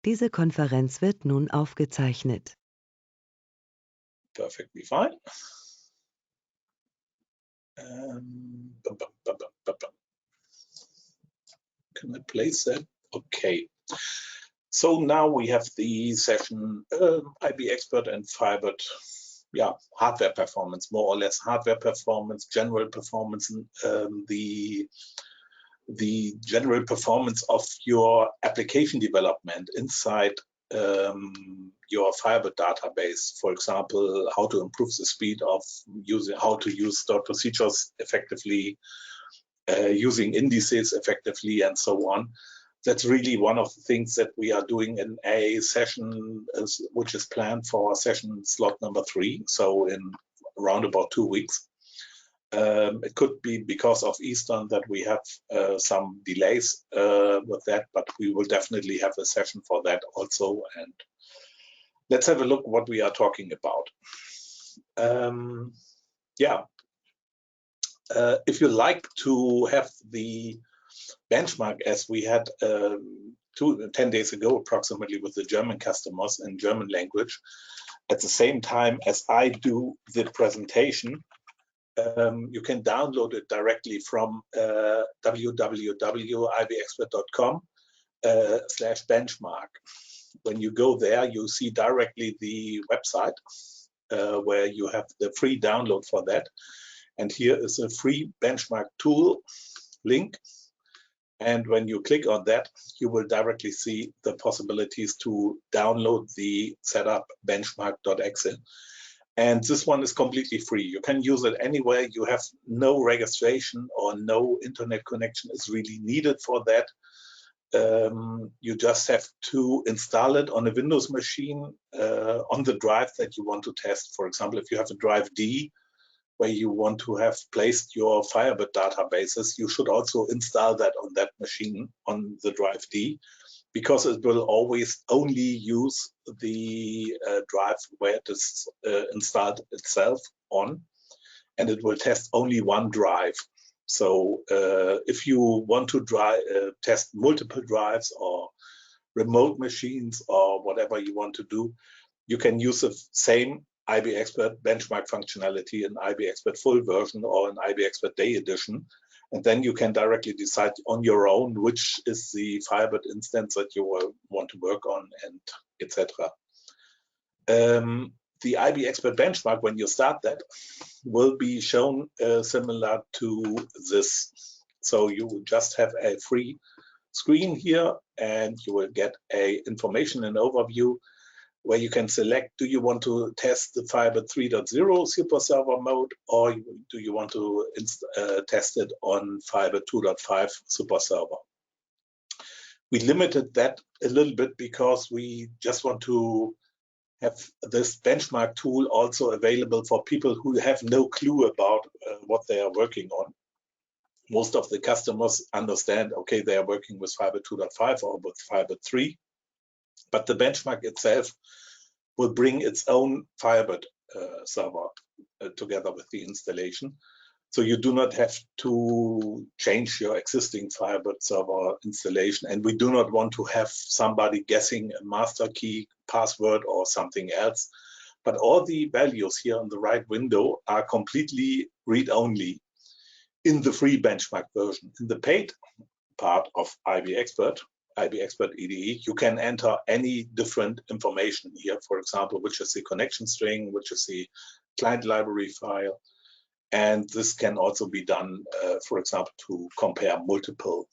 Diese Konferenz wird nun aufgezeichnet. Perfectly fine. Can I place that? Okay. So now we have the session IBExpert and Firebird. Yeah, hardware performance, more or less hardware performance, general performance, the general performance of your application development inside your Firebird database. For example, how to improve the speed of using, how to use stored procedures effectively, using indices effectively, and so on. That's really one of the things that we are doing in a session which is planned for session slot number 3, so in around about 2 weeks. It could be because of Eastern that we have some delays with that, but we will definitely have a session for that also. And let's have a look what we are talking about. If you like to have the benchmark as we had 10 days ago approximately with the German customers in German language, at the same time as I do the presentation, you can download it directly from www.ibexpert.com/benchmark. When you go there, you see directly the website where you have the free download for that. And here is a free benchmark tool link. And when you click on that, you will directly see the possibilities to download the setup benchmark.exe. And this one is completely free. You can use it anywhere. You have no registration or no internet connection is really needed for that. You just have to install it on a Windows machine on the drive that you want to test. For example, if you have a drive D where you want to have placed your Firebird databases, you should also install that on that machine on the drive D, because it will always only use the drive where it is installed itself on, and it will test only one drive. So if you want to test multiple drives or remote machines or whatever you want to do, you can use the same IBExpert benchmark functionality in IBExpert full version or in IBExpert day edition. And then you can directly decide on your own which is the Firebird instance that you want to work on, and etc. The IBExpert benchmark, when you start that, will be shown similar to this. So you will just have a free screen here, and you will get a information and overview where you can select, do you want to test the Firebird 3.0 super server mode, or do you want to test it on Firebird 2.5 super server? We limited that a little bit because we just want to have this benchmark tool also available for people who have no clue about what they are working on. Most of the customers understand, okay, they are working with Firebird 2.5 or with Firebird 3, but the benchmark itself will bring its own Firebird server together with the installation. So you do not have to change your existing Firebird server installation, and we do not want to have somebody guessing a master key, password, or something else. But all the values here on the right window are completely read-only in the free benchmark version. In the paid part of IBExpert IDE, you can enter any different information here, for example, which is the connection string, which is the client library file. And this can also be done, for example, to compare multiple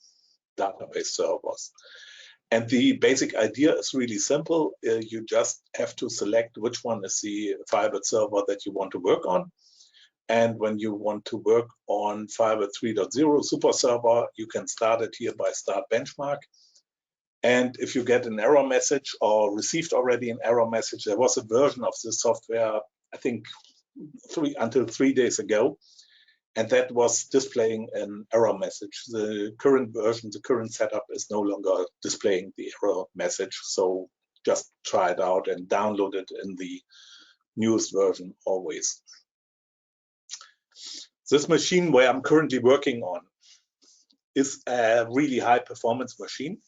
database servers. And the basic idea is really simple. You just have to select which one is the Firebird server that you want to work on. And when you want to work on Firebird 3.0 super server, you can start it here by Start Benchmark. And if you get an error message or received already an error message, there was a version of this software, I think until 3 days ago, and that was displaying an error message. The current version, the current setup is no longer displaying the error message. So just try it out and download it in the newest version always. This machine where I'm currently working on is a really high performance machine.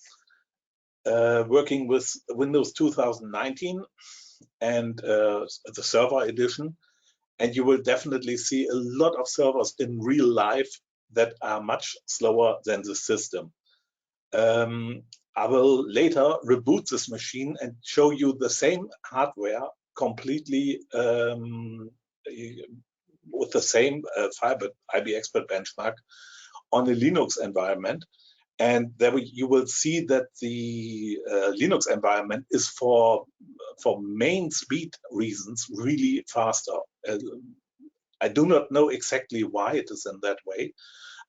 working with Windows 2019 and the server edition, and you will definitely see a lot of servers in real life that are much slower than the system. I will later reboot this machine and show you the same hardware completely with the same Firebird IBExpert benchmark on a Linux environment. And there you will see that the Linux environment is for main speed reasons really faster. I do not know exactly why it is in that way.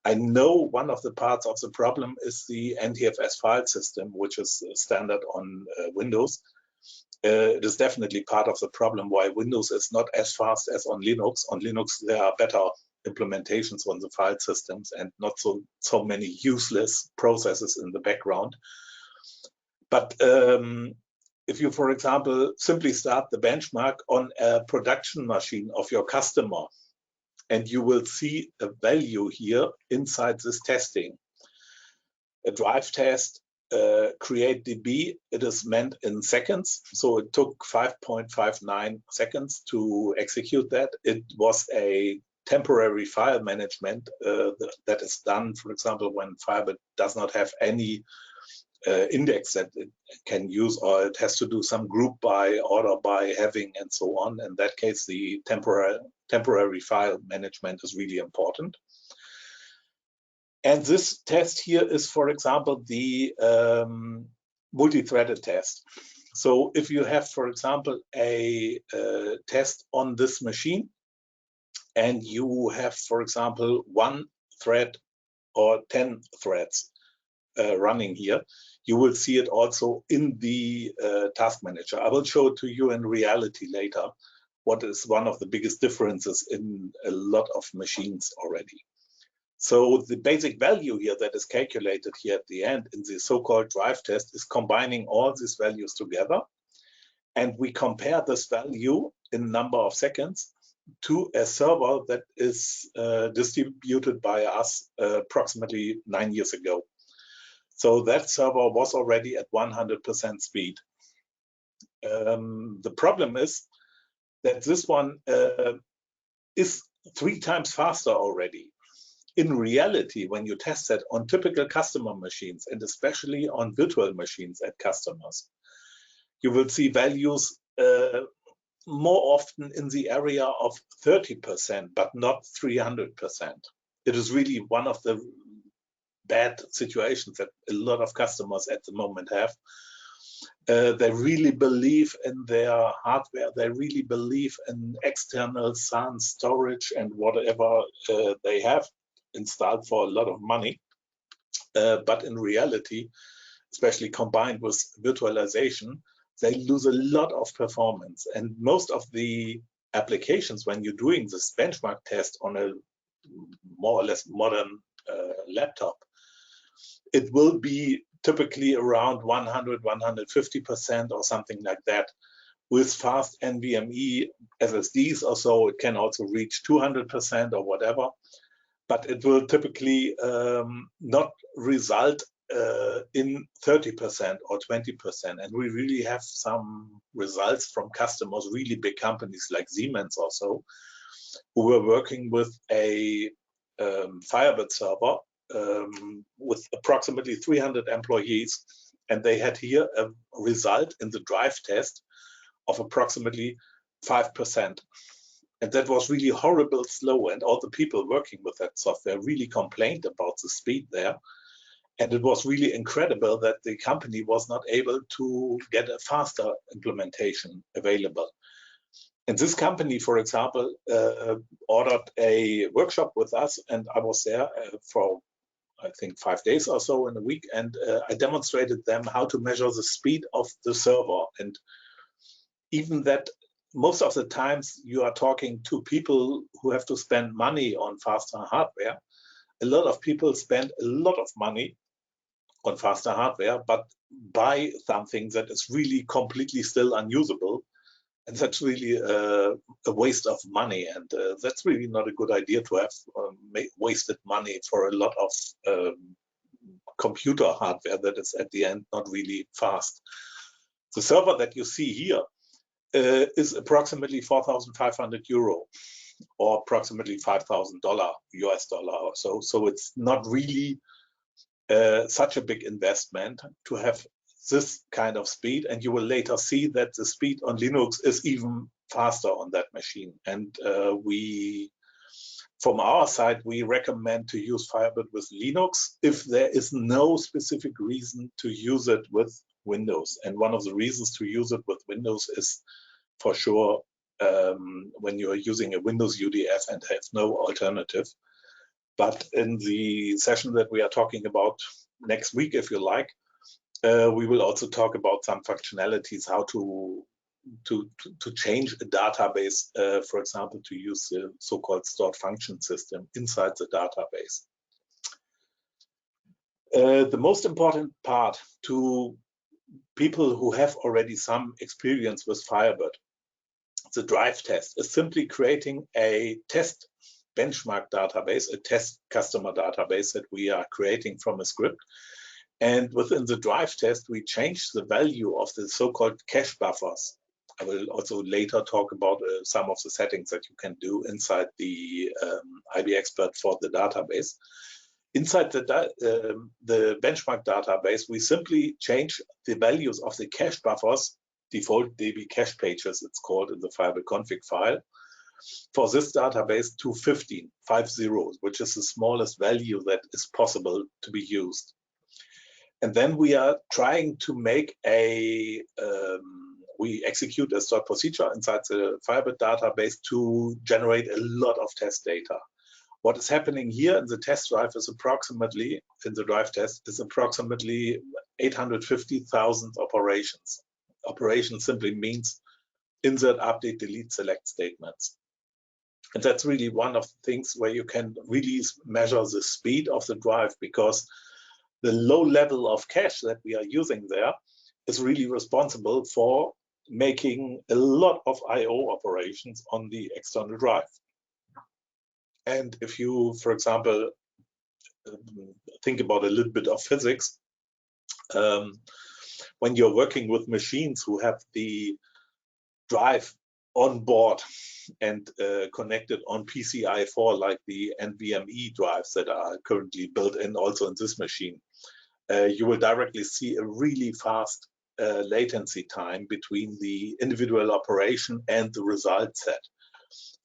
I know one of the parts of the problem is the NTFS file system, which is standard on Windows. It is definitely part of the problem why Windows is not as fast as on Linux. On Linux, there are better implementations on the file systems and not so many useless processes in the background. But if you, for example, simply start the benchmark on a production machine of your customer, and you will see a value here inside this testing. A drive test, create DB, it is meant in seconds. So it took 5.59 seconds to execute that. It was a temporary file management that is done, for example, when Firebird does not have any index that it can use, or it has to do some group by, order by, having, and so on. In that case, the temporary file management is really important. And this test here is, for example, the multi-threaded test. So if you have, for example, a test on this machine, and you have, for example, 1 thread or 10 threads running here, you will see it also in the task manager. I will show it to you in reality later, what is one of the biggest differences in a lot of machines already. So the basic value here that is calculated here at the end in the so-called drive test is combining all these values together. And we compare this value in number of seconds to a server that is distributed by us approximately 9 years ago. So that server was already at 100% speed. The problem is that this one is 3 times faster already. In reality, when you test that on typical customer machines, and especially on virtual machines at customers, you will see values more often in the area of 30%, but not 300%. It is really one of the bad situations that a lot of customers at the moment have. They really believe in their hardware. They really believe in external SAN storage and whatever they have installed for a lot of money. But in reality, especially combined with virtualization, they lose a lot of performance. And most of the applications, when you're doing this benchmark test on a more or less modern laptop, it will be typically around 100, 150% or something like that. With fast NVMe SSDs or so, it can also reach 200% or whatever. But it will typically not result in 30% or 20%. And we really have some results from customers, really big companies like Siemens or so, who were working with a Firebird server with approximately 300 employees. And they had here a result in the drive test of approximately 5%. And that was really horrible slow. And all the people working with that software really complained about the speed there. And it was really incredible that the company was not able to get a faster implementation available. And this company, for example, ordered a workshop with us, and I was there for, I think, 5 days or so in a week, and I demonstrated them how to measure the speed of the server. And even that, most of the times you are talking to people who have to spend money on faster hardware. A lot of people spend a lot of money on faster hardware, but buy something that is really completely still unusable. And that's really a waste of money. And that's really not a good idea to have wasted money for a lot of computer hardware that is at the end not really fast. The server that you see here is approximately 4,500 euro or approximately $5,000 US dollar or so. So it's not really such a big investment to have this kind of speed, and you will later see that the speed on Linux is even faster on that machine. And from our side, we recommend to use Firebird with Linux if there is no specific reason to use it with Windows. And one of the reasons to use it with Windows is for sure when you are using a Windows UDF and have no alternative. But in the session that we are talking about next week, if you like, we will also talk about some functionalities, how to change a database, for example, to use the so-called stored function system inside the database. The most important part to people who have already some experience with Firebird, the drive test, is simply creating a test benchmark database, a test customer database that we are creating from a script. And within the drive test, we change the value of the so-called cache buffers. I will also later talk about some of the settings that you can do inside the IBExpert for the database. Inside the benchmark database, we simply change the values of the cache buffers, default DB cache pages, it's called in the Firebird config file, for this database to 15, which is the smallest value that is possible to be used. And then we are trying to make we execute a stored procedure inside the Firebird database to generate a lot of test data. What is happening here in the test drive is approximately, in the drive test, is approximately 850,000 operations. Operation simply means insert, update, delete, select statements. And that's really one of the things where you can really measure the speed of the drive, because the low level of cache that we are using there is really responsible for making a lot of I/O operations on the external drive. And if you, for example, think about a little bit of physics, when you're working with machines who have the drive on board and connected on PCI 4, like the NVMe drives that are currently built in also in this machine, you will directly see a really fast latency time between the individual operation and the result set.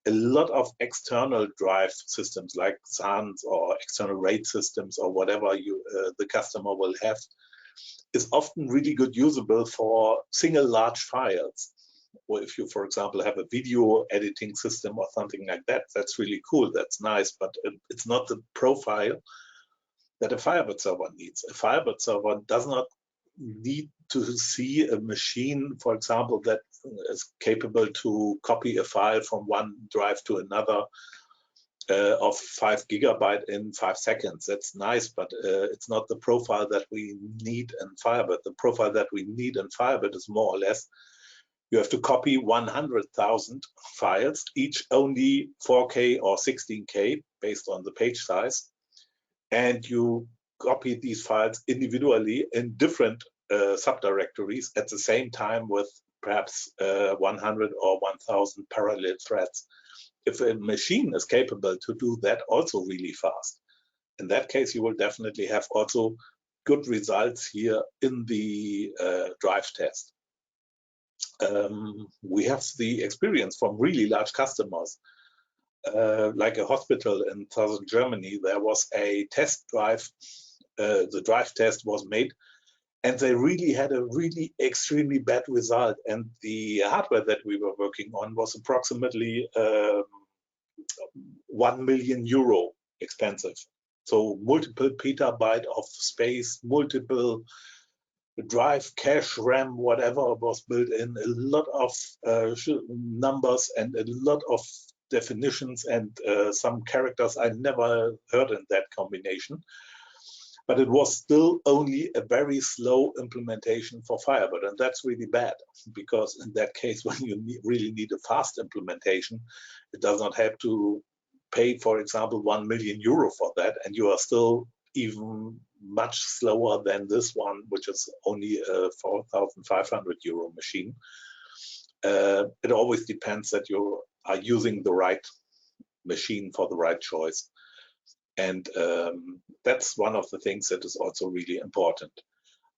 A lot of external drive systems like SANs or external RAID systems or whatever the customer will have is often really good usable for single large files. Or if you, for example, have a video editing system or something like that, that's really cool, that's nice, but it's not the profile that a Firebird server needs. A Firebird server does not need to see a machine, for example, that is capable to copy a file from one drive to another of 5 GB in 5 seconds. That's nice, but it's not the profile that we need in Firebird. The profile that we need in Firebird is more or less, you have to copy 100,000 files, each only 4K or 16K based on the page size. And you copy these files individually in different subdirectories at the same time with perhaps 100 or 1,000 parallel threads. If a machine is capable to do that also really fast, in that case, you will definitely have also good results here in the drive test. We have the experience from really large customers, like a hospital in southern Germany. There was a test drive, the drive test was made, and they really had a really extremely bad result. And the hardware that we were working on was approximately 1 million euro expensive. So multiple petabyte of space, multiple drive, cache, RAM, whatever was built in, a lot of numbers and a lot of definitions and some characters I never heard in that combination. But it was still only a very slow implementation for Firebird, and that's really bad, because in that case, when you really need a fast implementation, it does not have to pay, for example, 1 million euro for that, and you are still even much slower than this one, which is only a 4,500 euro machine. It always depends that you are using the right machine for the right choice. And that's one of the things that is also really important.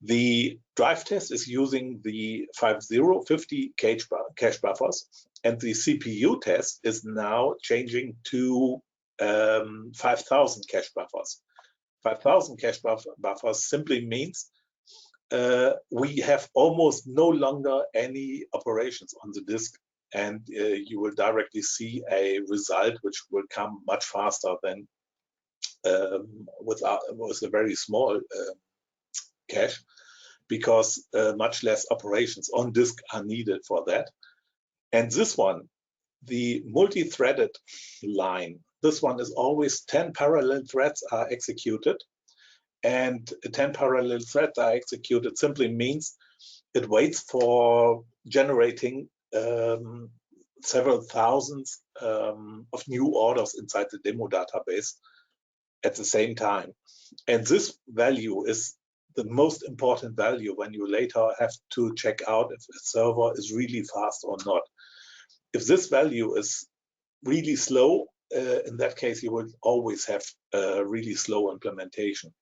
The drive test is using the 50 cache buffers, and the CPU test is now changing to 5,000 cache buffers. 5,000 cache buffers simply means we have almost no longer any operations on the disk, and you will directly see a result which will come much faster than with a very small cache, because much less operations on disk are needed for that. And this one, the multi-threaded line, this one is always 10 parallel threads are executed. And 10 parallel threads are executed simply means it waits for generating several thousands of new orders inside the demo database at the same time. And this value is the most important value when you later have to check out if a server is really fast or not. If this value is really slow, in that case, you will always have a really slow implementation.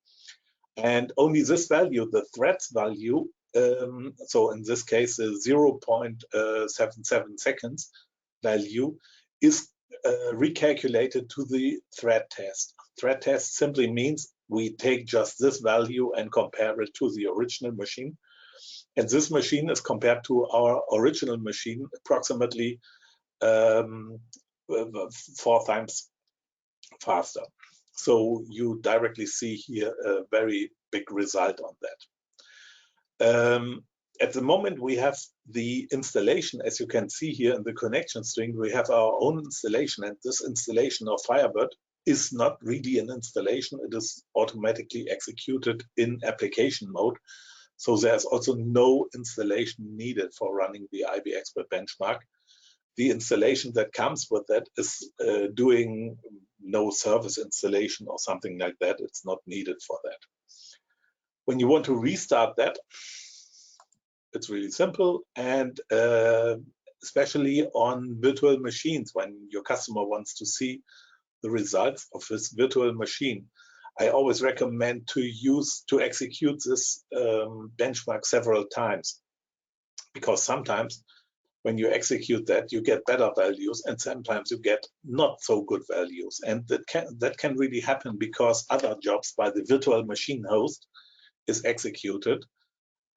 And only this value, the threads value, so in this case, the 0.77 seconds value is recalculated to the thread test. Thread test simply means we take just this value and compare it to the original machine. And this machine is compared to our original machine approximately 4 times faster. So you directly see here a very big result on that. At the moment, we have the installation, as you can see here in the connection string, we have our own installation, and this installation of Firebird is not really an installation. It is automatically executed in application mode. So there's also no installation needed for running the IBExpert benchmark. The installation that comes with that is doing no service installation or something like that. It's not needed for that. When you want to restart that, it's really simple, and especially on virtual machines, when your customer wants to see the results of his virtual machine, I always recommend to execute this benchmark several times, because sometimes when you execute that, you get better values, and sometimes you get not so good values. And that can really happen because other jobs by the virtual machine host is executed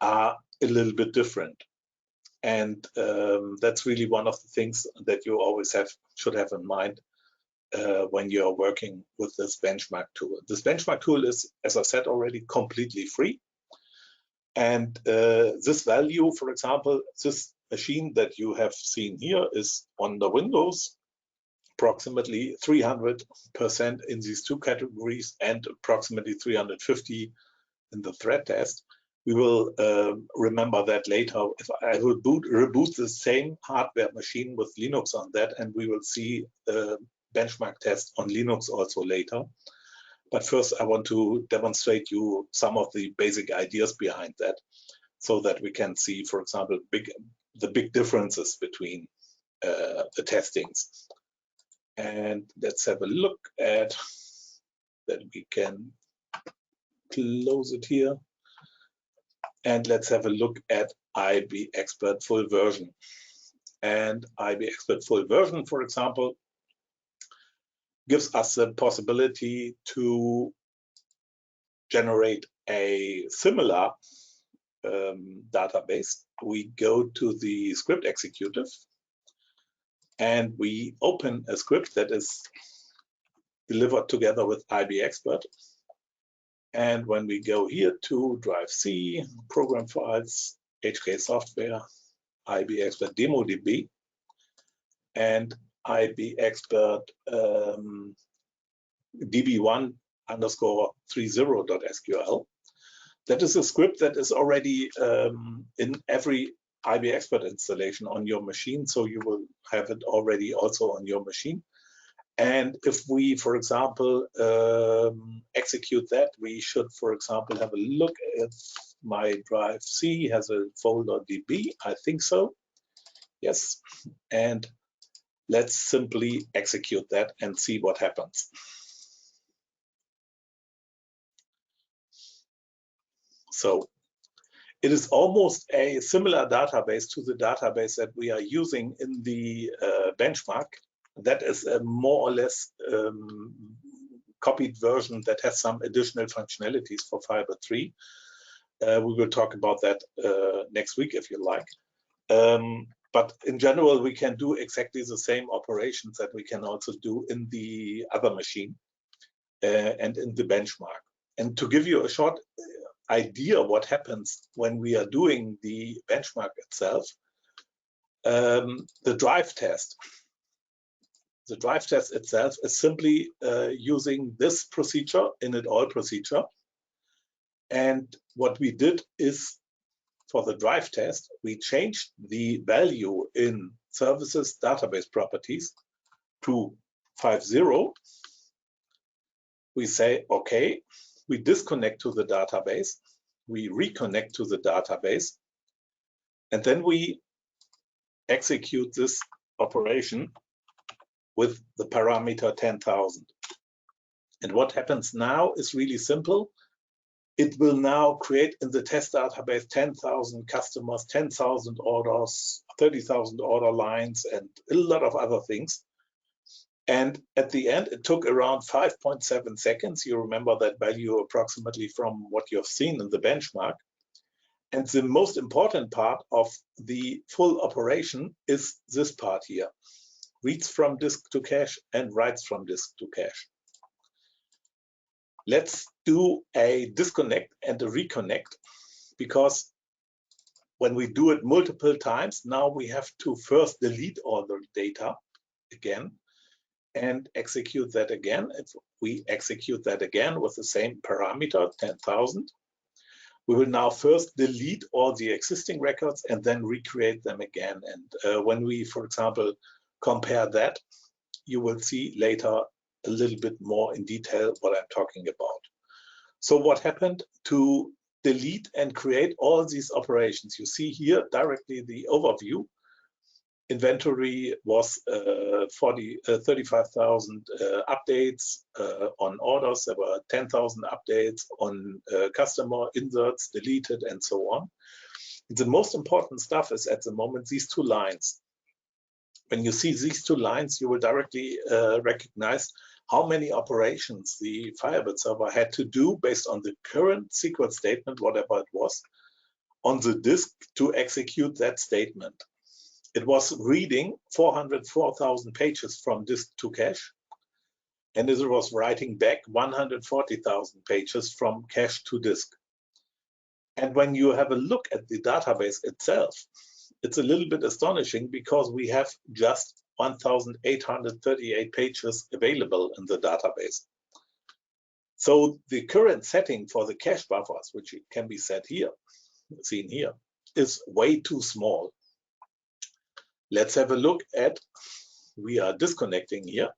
are a little bit different. And that's really one of the things that you always should have in mind when you're working with this benchmark tool. This benchmark tool is, as I said already, completely free. And this value, for example, this machine that you have seen here is on the Windows, approximately 300% in these two categories and approximately 350 in the thread test. We will remember that later. If I will reboot the same hardware machine with Linux on that, and we will see the benchmark test on Linux also later. But first, I want to demonstrate you some of the basic ideas behind that, so that we can see, for example, the big differences between the testings. And let's have a look at that. We can close it here. And let's have a look at IBExpert full version. And IBExpert full version, for example, gives us the possibility to generate a similar database. We go to the script executive and we open a script that is delivered together with IBExpert. And when we go here to drive C, program files, HK software, IBExpert DemoDB, and IBExpert db1_30.sql. That is a script that is already in every IBExpert installation on your machine, so you will have it already also on your machine. And if we, for example, execute that, we should, for example, have a look if my drive C has a folder DB. I think so. Yes. And let's simply execute that and see what happens. So it is almost a similar database to the database that we are using in the benchmark. That is a more or less copied version that has some additional functionalities for Firebird 3. We will talk about that next week if you like. But in general, we can do exactly the same operations that we can also do in the other machine and in the benchmark. And to give you a short idea what happens when we are doing the benchmark itself, the drive test. The drive test itself is simply using this procedure, init-all procedure. And what we did is, for the drive test, we changed the value in services database properties to 50. We say, okay, we disconnect to the database, we reconnect to the database, and then we execute this operation with the parameter 10,000. And what happens now is really simple. It will now create in the test database 10,000 customers, 10,000 orders, 30,000 order lines, and a lot of other things. And at the end, it took around 5.7 seconds. You remember that value approximately from what you've seen in the benchmark. And the most important part of the full operation is this part here. Reads from disk to cache and writes from disk to cache. Let's do a disconnect and a reconnect, because when we do it multiple times, now we have to first delete all the data again and execute that again. If we execute that again with the same parameter, 10,000, we will now first delete all the existing records and then recreate them again. And when we, for example, compare that, you will see later a little bit more in detail what I'm talking about. So what happened to delete and create all these operations? You see here directly the overview. Inventory was 35,000 updates on orders. There were 10,000 updates on customer inserts, deleted, and so on. The most important stuff is at the moment these two lines. When you see these two lines, you will directly recognize how many operations the Firebird server had to do based on the current SQL statement, whatever it was, on the disk to execute that statement. It was reading 404,000 pages from disk to cache, and it was writing back 140,000 pages from cache to disk. And when you have a look at the database itself, it's a little bit astonishing because we have just 1,838 pages available in the database. So the current setting for the cache buffers, which can be set here, seen here, is way too small. Let's have a look at, we are disconnecting here,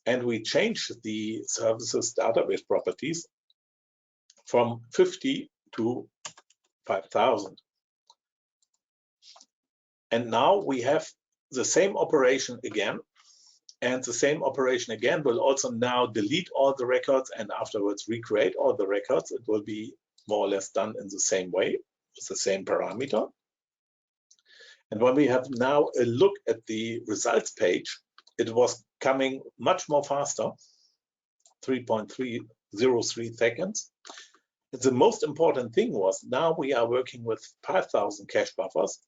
and we change the services database properties from 50 to 5,000. And now we have the same operation again, and the same operation again will also now delete all the records and afterwards recreate all the records. It will be more or less done in the same way with the same parameter. And when we have now a look at the results page, it was coming much more faster, 3.303 seconds. And the most important thing was now we are working with 5,000 cache buffers.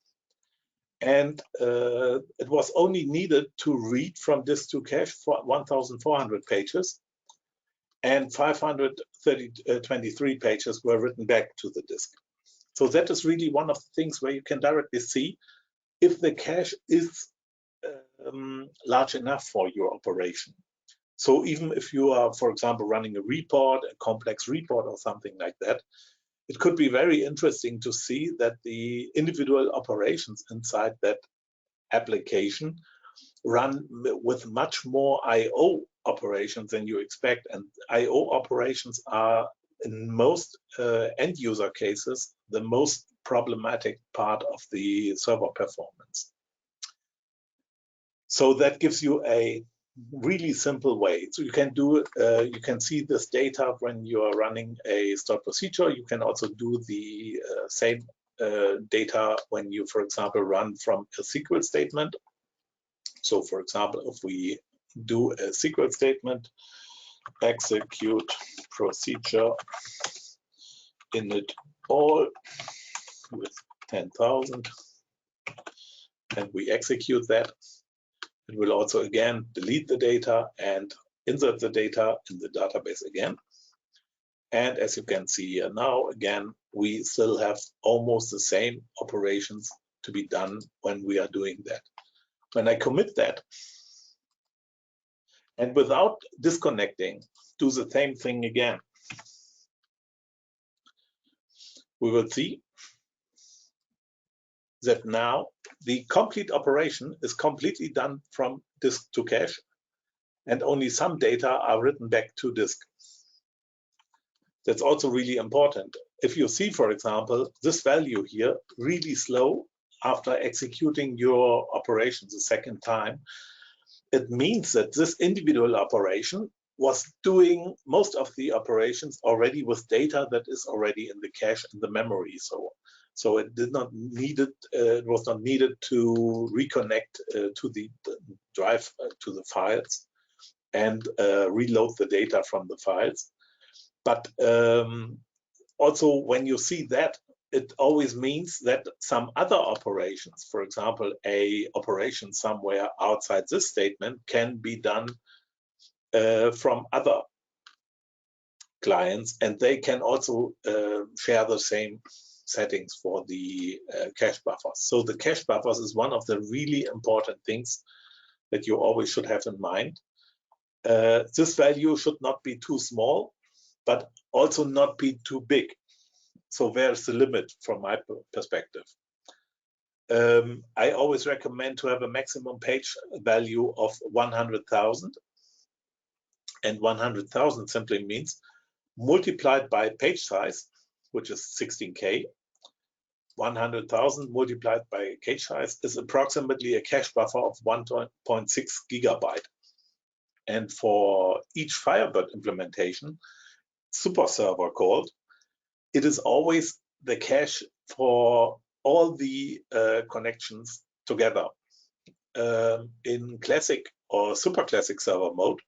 And it was only needed to read from disk to cache for 1,400 pages, and 523 pages were written back to the disk. So that is really one of the things where you can directly see if the cache is large enough for your operation. So even if you are, for example, running a report, a complex report or something like that, it could be very interesting to see that the individual operations inside that application run with much more I/O operations than you expect, and I/O operations are in most end user cases the most problematic part of the server performance. So that gives you a really simple way. So you can do you can see this data when you are running a stored procedure. You can also do the same data when you, for example, run from a SQL statement. So for example, if we do a SQL statement, execute procedure init all with 10,000, and we execute that, it will also again delete the data and insert the data in the database again. And as you can see here now, again, we still have almost the same operations to be done when we are doing that. When I commit that, and without disconnecting, do the same thing again, we will see that now the complete operation is completely done from disk to cache, and only some data are written back to disk. That's also really important. If you see, for example, this value here really slow after executing your operation the second time, it means that this individual operation was doing most of the operations already with data that is already in the cache and the memory. So it did not needed, it was not needed to reconnect to the drive to the files and reload the data from the files. But also when you see that, it always means that some other operations, for example, a operation somewhere outside this statement, can be done from other clients, and they can also share the same settings for the cache buffers. So the cache buffers is one of the really important things that you always should have in mind. This value should not be too small, but also not be too big. So where's the limit from my perspective? I always recommend to have a maximum page value of 100,000. And 100,000 simply means multiplied by page size, which is 16K. 100,000 multiplied by cache size is approximately a cache buffer of 1.6 gigabyte. And for each Firebird implementation, super server called, it is always the cache for all the connections together. In classic or super classic server mode,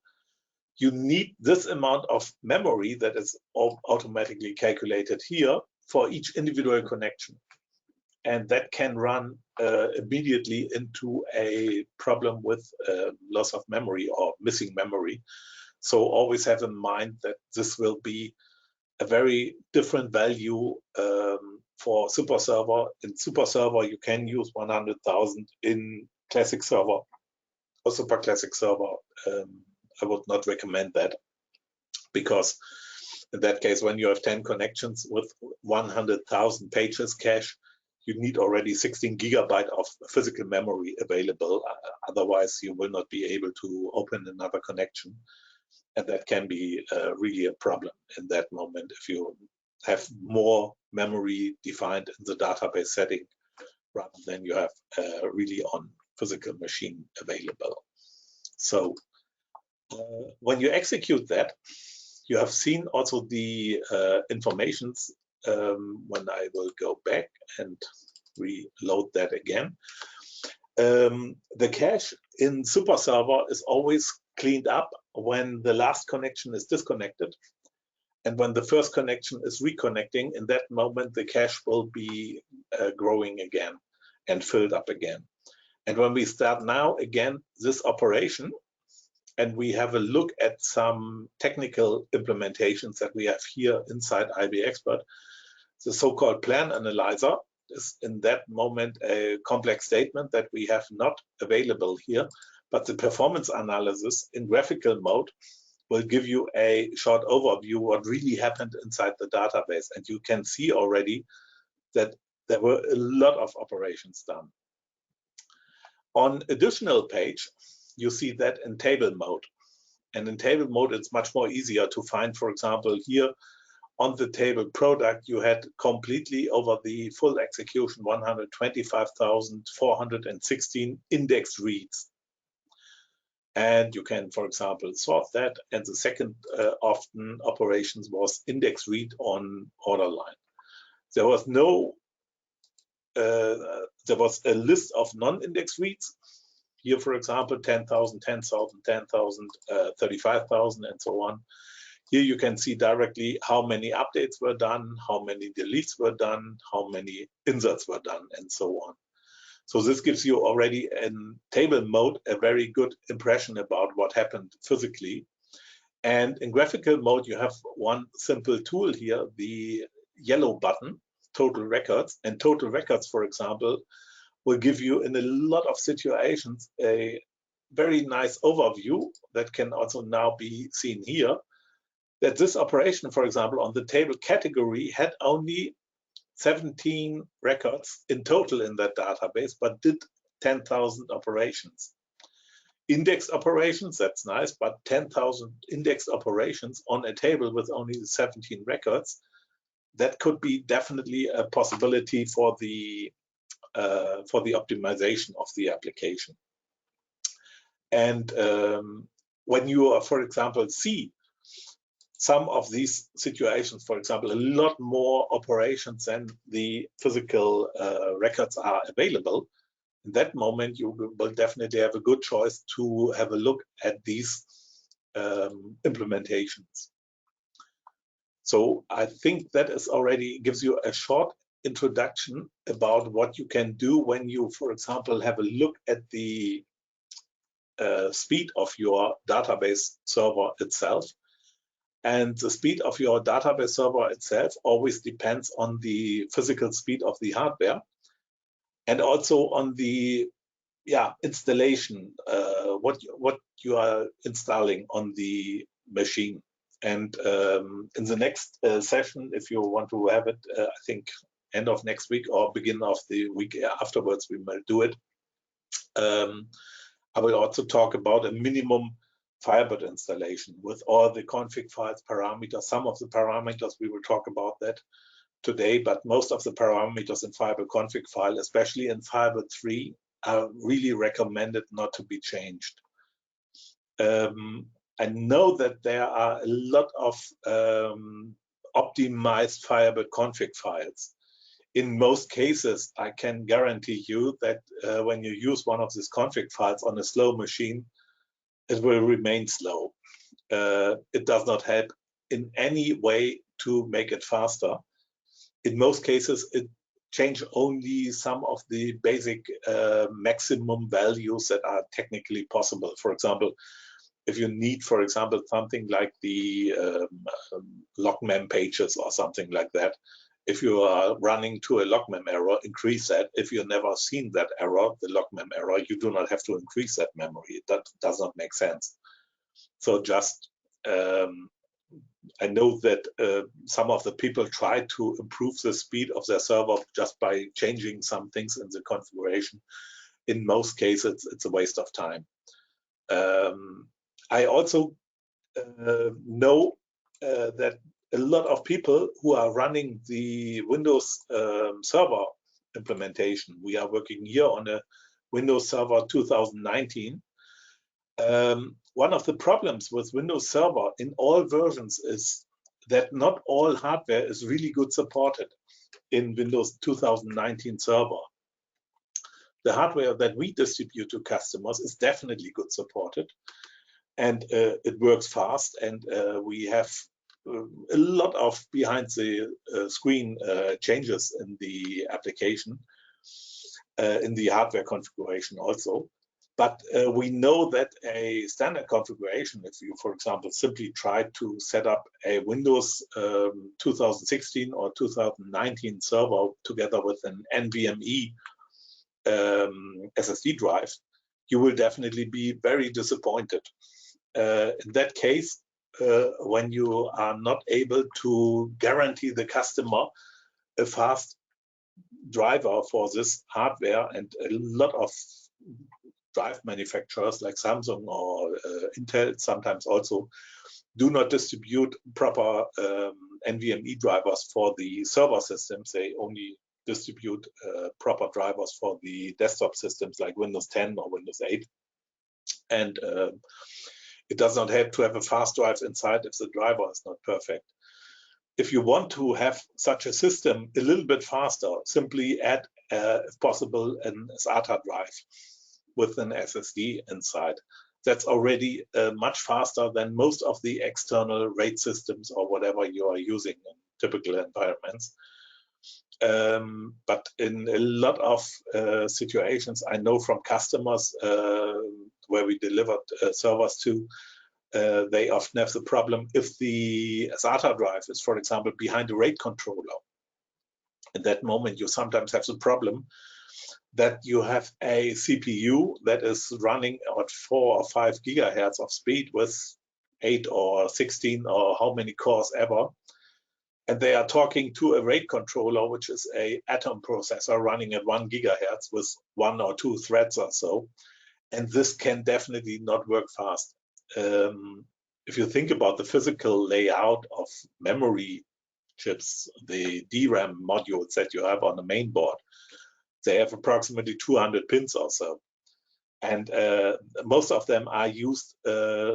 you need this amount of memory that is automatically calculated here for each individual connection. And that can run immediately into a problem with loss of memory or missing memory. So always have in mind that this will be a very different value for super server. In super server, you can use 100,000. In classic server or super classic server, I would not recommend that, because in that case, when you have 10 connections with 100,000 pages cache, you need already 16 gigabyte of physical memory available. Otherwise, you will not be able to open another connection. And that can be really a problem in that moment if you have more memory defined in the database setting rather than you have really on physical machine available. So when you execute that, you have seen also the informations. When I will go back and reload that again, the cache in super server is always cleaned up when the last connection is disconnected, and when the first connection is reconnecting. In that moment, the cache will be growing again and filled up again. And when we start now again this operation, and we have a look at some technical implementations that we have here inside IBExpert, the so-called plan analyzer is in that moment a complex statement that we have not available here, but the performance analysis in graphical mode will give you a short overview what really happened inside the database. And you can see already that there were a lot of operations done. On additional page, you see that in table mode. And in table mode, it's much more easier to find, for example, here on the table product, you had completely over the full execution 125,416 indexed reads. And you can, for example, sort that. And the second often operations was index read on order line. There was no, there was a list of non-index reads. Here, for example, 10,000, 10,000, 10,000, 35,000, and so on. Here you can see directly how many updates were done, how many deletes were done, how many inserts were done, and so on. So this gives you already in table mode a very good impression about what happened physically. And in graphical mode, you have one simple tool here, the yellow button, total records. And total records, for example, will give you in a lot of situations a very nice overview that can also now be seen here, that this operation, for example, on the table category had only 17 records in total in that database, but did 10,000 operations. Index operations, that's nice, but 10,000 index operations on a table with only 17 records, that could be definitely a possibility for the optimization of the application. And when you are, for example, see some of these situations, for example, a lot more operations than the physical records are available, in that moment you will definitely have a good choice to have a look at these implementations. So I think that is already gives you a short introduction about what you can do when you, for example, have a look at the speed of your database server itself. And the speed of your database server itself always depends on the physical speed of the hardware and also on the installation, what you are installing on the machine. And in the next session, if you want to have it, I think end of next week or beginning of the week afterwards, we will do it. I will also talk about a minimum Firebird installation with all the config files, parameters. Some of the parameters we will talk about that today, but most of the parameters in Firebird config file, especially in Firebird 3, are really recommended not to be changed. I know that there are a lot of optimized Firebird config files. In most cases, I can guarantee you that when you use one of these config files on a slow machine, it will remain slow. It does not help in any way to make it faster. In most cases, it changes only some of the basic maximum values that are technically possible. For example, if you need, for example, something like the logmem pages or something like that, if you are running to a logmem error, increase that. If you've never seen that error, the logmem error, you do not have to increase that memory. That does not make sense. So just, I know that some of the people try to improve the speed of their server just by changing some things in the configuration. In most cases, it's a waste of time. I also know that a lot of people who are running the Windows Server implementation. We are working here on a Windows Server 2019. One of the problems with Windows Server in all versions is that not all hardware is really good supported in Windows 2019 Server. The hardware that we distribute to customers is definitely good supported, and it works fast, and we have a lot of behind the screen changes in the application, in the hardware configuration also. But we know that a standard configuration, if you, for example, simply try to set up a Windows 2016 or 2019 server together with an NVMe SSD drive, you will definitely be very disappointed. In that case, when you are not able to guarantee the customer a fast driver for this hardware, and a lot of drive manufacturers like Samsung or Intel sometimes also do not distribute proper NVMe drivers for the server systems. They only distribute proper drivers for the desktop systems like Windows 10 or Windows 8. And it does not help to have a fast drive inside if the driver is not perfect. If you want to have such a system a little bit faster, simply add, if possible, an SATA drive with an SSD inside. That's already much faster than most of the external RAID systems or whatever you are using in typical environments. But in a lot of situations, I know from customers where we delivered servers to, they often have the problem if the SATA drive is, for example, behind a RAID controller. At that moment, you sometimes have the problem that you have a CPU that is running at 4 or 5 gigahertz of speed with 8 or 16 or how many cores ever. And they are talking to a RAID controller, which is a Atom processor running at 1 gigahertz with 1 or 2 threads or so. And this can definitely not work fast. If you think about the physical layout of memory chips, the DRAM modules that you have on the main board, they have approximately 200 pins or so. And most of them are used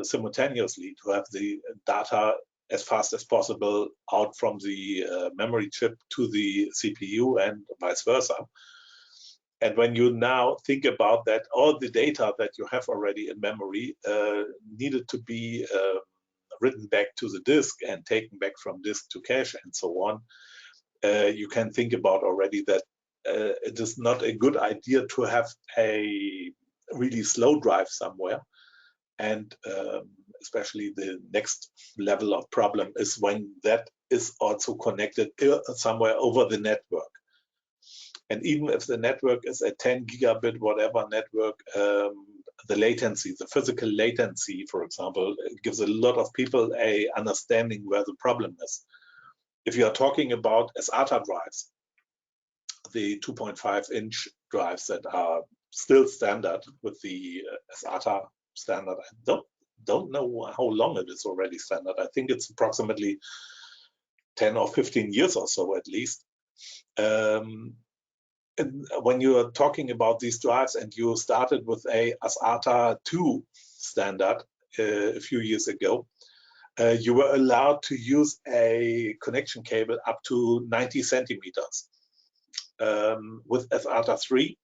simultaneously to have the data as fast as possible out from the memory chip to the CPU and vice versa. And when you now think about that, all the data that you have already in memory needed to be written back to the disk and taken back from disk to cache and so on, you can think about already that it is not a good idea to have a really slow drive somewhere. And especially the next level of problem is when that is also connected somewhere over the network. And even if the network is a 10 gigabit, whatever network, the latency, the physical latency, for example, gives a lot of people a understanding where the problem is. If you are talking about SATA drives, the 2.5-inch drives that are still standard with the SATA standard, I don't know how long it is already standard. I think it's approximately 10 or 15 years or so at least. And when you are talking about these drives and you started with a SATA 2 standard a few years ago, you were allowed to use a connection cable up to 90 centimeters. With SATA 3,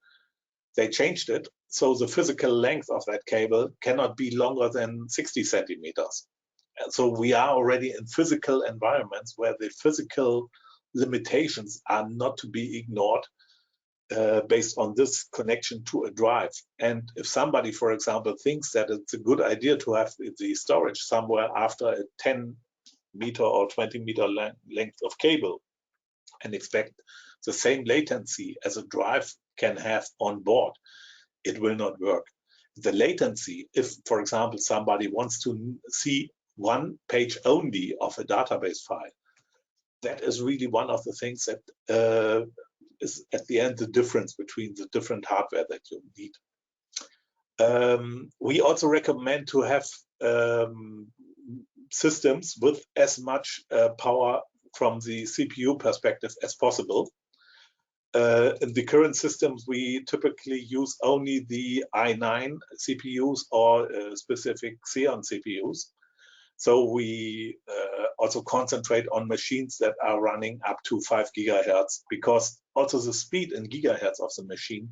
they changed it, so the physical length of that cable cannot be longer than 60 centimeters. And so we are already in physical environments where the physical limitations are not to be ignored based on this connection to a drive. And if somebody, for example, thinks that it's a good idea to have the storage somewhere after a 10 meter or 20 meter length of cable and expect the same latency as a drive can have on board, it will not work. The latency, if, for example, somebody wants to see one page only of a database file, that is really one of the things that is at the end the difference between the different hardware that you need. We also recommend to have systems with as much power from the CPU perspective as possible. In the current systems, we typically use only the i9 CPUs or specific Xeon CPUs. So we also concentrate on machines that are running up to 5 gigahertz, because also the speed in gigahertz of the machine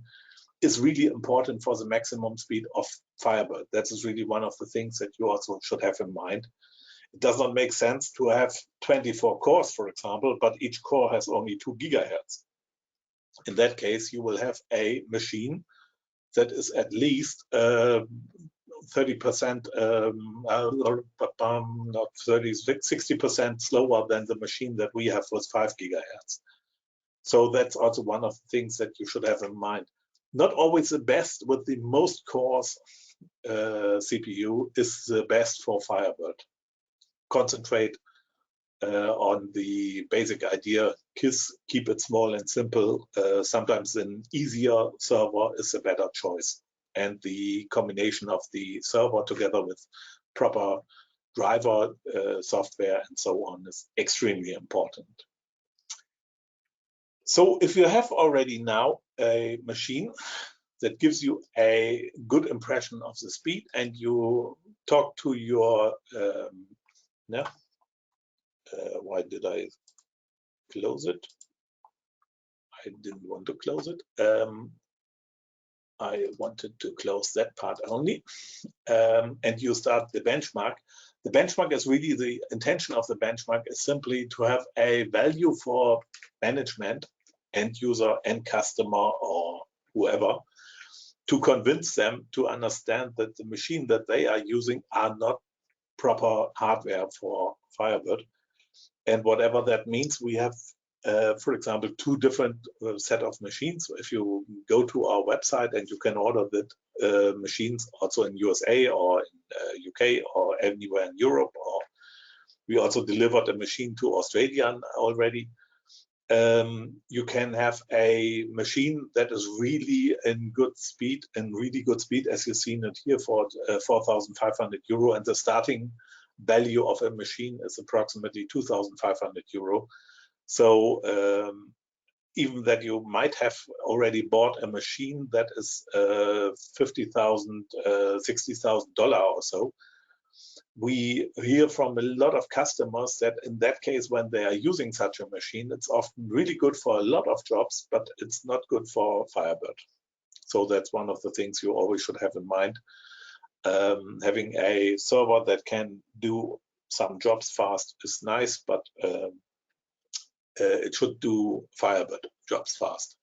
is really important for the maximum speed of Firebird. That is really one of the things that you also should have in mind. It does not make sense to have 24 cores, for example, but each core has only 2 gigahertz. In that case, you will have a machine that is at least 30%, not 30, 60% slower than the machine that we have with 5 gigahertz. So that's also one of the things that you should have in mind. Not always the best with the most cores CPU is the best for Firebird. Concentrate on the basic idea, keep it small and simple. Sometimes an easier server is a better choice. and the combination of the server together with proper driver software and so on is extremely important. So if you have already now a machine that gives you a good impression of the speed, and you talk to your why did I close it? I didn't want to close it. I wanted to close that part only. And you start the benchmark. The benchmark is really, the intention of the benchmark is simply to have a value for management, end user, end customer, or whoever, to convince them to understand that the machine that they are using are not proper hardware for Firebird. And whatever that means, we have, for example, two different set of machines. If you go to our website, and you can order that machines also in USA or in UK or anywhere in Europe, or we also delivered a machine to Australia already. You can have a machine that is really in good speed, as you've seen it here, for 4,500 euro, and the starting value of a machine is approximately 2,500 euro. So even that you might have already bought a machine that is $50,000, $60,000 or so, we hear from a lot of customers that in that case, when they are using such a machine, it's often really good for a lot of jobs, but it's not good for Firebird. So that's one of the things you always should have in mind. Having a server that can do some jobs fast is nice, but it should do Firebird jobs fast.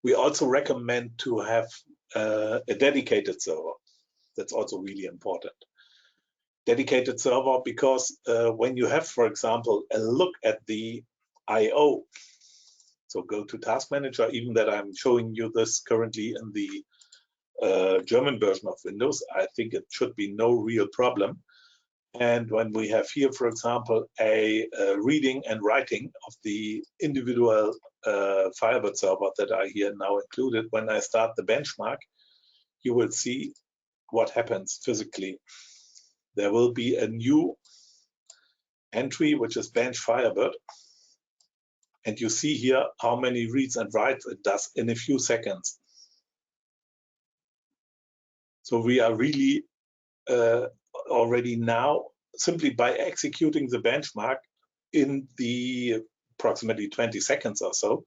We also recommend to have a dedicated server. That's also really important. Dedicated server, because when you have, for example, a look at the I/O, so go to Task Manager, even that I'm showing you this currently in the German version of Windows, I think it should be no real problem. And when we have here, for example, a reading and writing of the individual Firebird server that are here now included, when I start the benchmark, you will see what happens physically. There will be a new entry, which is bench Firebird. And you see here how many reads and writes it does in a few seconds. So we are really already now, simply by executing the benchmark in the approximately 20 seconds or so,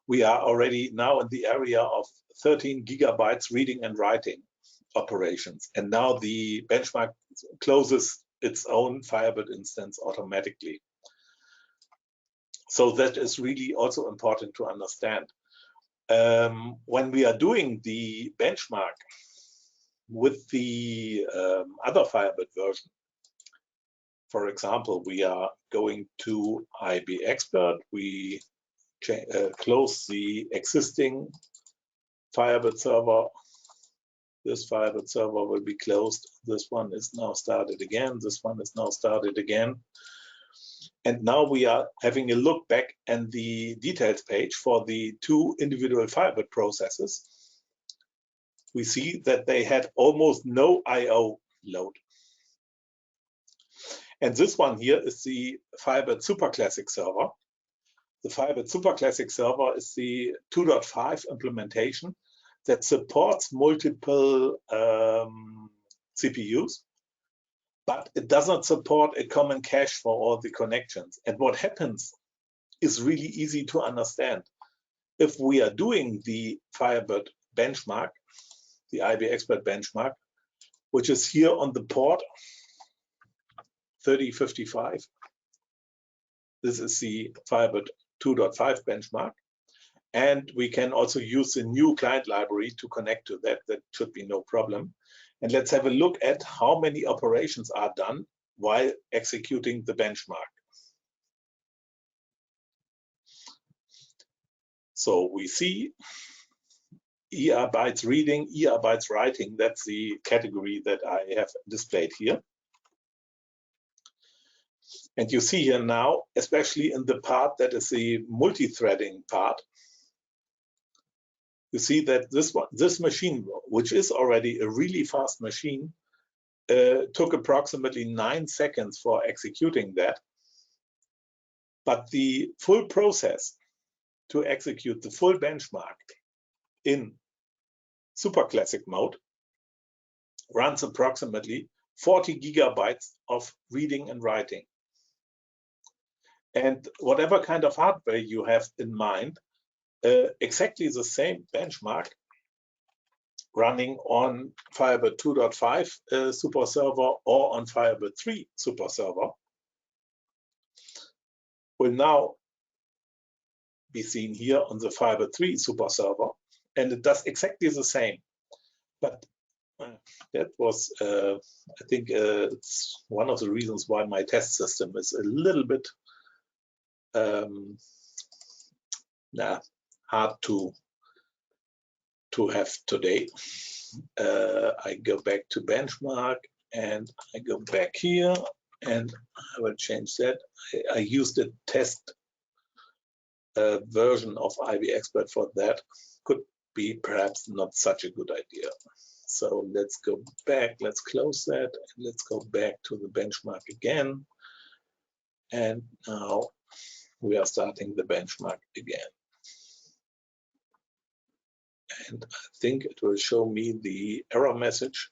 we are already now in the area of 13 gigabytes reading and writing operations. And now the benchmark closes its own Firebird instance automatically. So that is really also important to understand. When we are doing the benchmark with the other Firebird version, for example, we are going to IBExpert, we close the existing Firebird server. This Firebird server will be closed. This one is now started again. This one is now started again. And now we are having a look back at the details page for the two individual Firebird processes. We see that they had almost no I/O load. And this one here is the Firebird Super Classic server. The Firebird Super Classic server is the 2.5 implementation that supports multiple CPUs, but it does not support a common cache for all the connections. And what happens is really easy to understand. If we are doing the Firebird benchmark, the IBExpert benchmark, which is here on the port 3055, this is the Firebird 2.5 benchmark. And we can also use the new client library to connect to that. That should be no problem. And let's have a look at how many operations are done while executing the benchmark. So we see ER bytes reading, ER bytes writing. That's the category that I have displayed here. And you see here now, especially in the part that is the multi-threading part, you see that this machine, which is already a really fast machine, took approximately 9 seconds for executing that. But the full process to execute the full benchmark in super classic mode runs approximately 40 gigabytes of reading and writing. And whatever kind of hardware you have in mind, exactly the same benchmark running on Firebird 2.5 super server or on Firebird 3 super server will now be seen here on the Firebird 3 super server, and it does exactly the same. But that was, I think, it's one of the reasons why my test system is a little bit hard to have today. I go back to benchmark and I go back here and I will change that. I used a test version of IBExpert for that. Could be perhaps not such a good idea. So let's go back, let's close that, and let's go back to the benchmark again. And now we are starting the benchmark again. And I think it will show me the error message.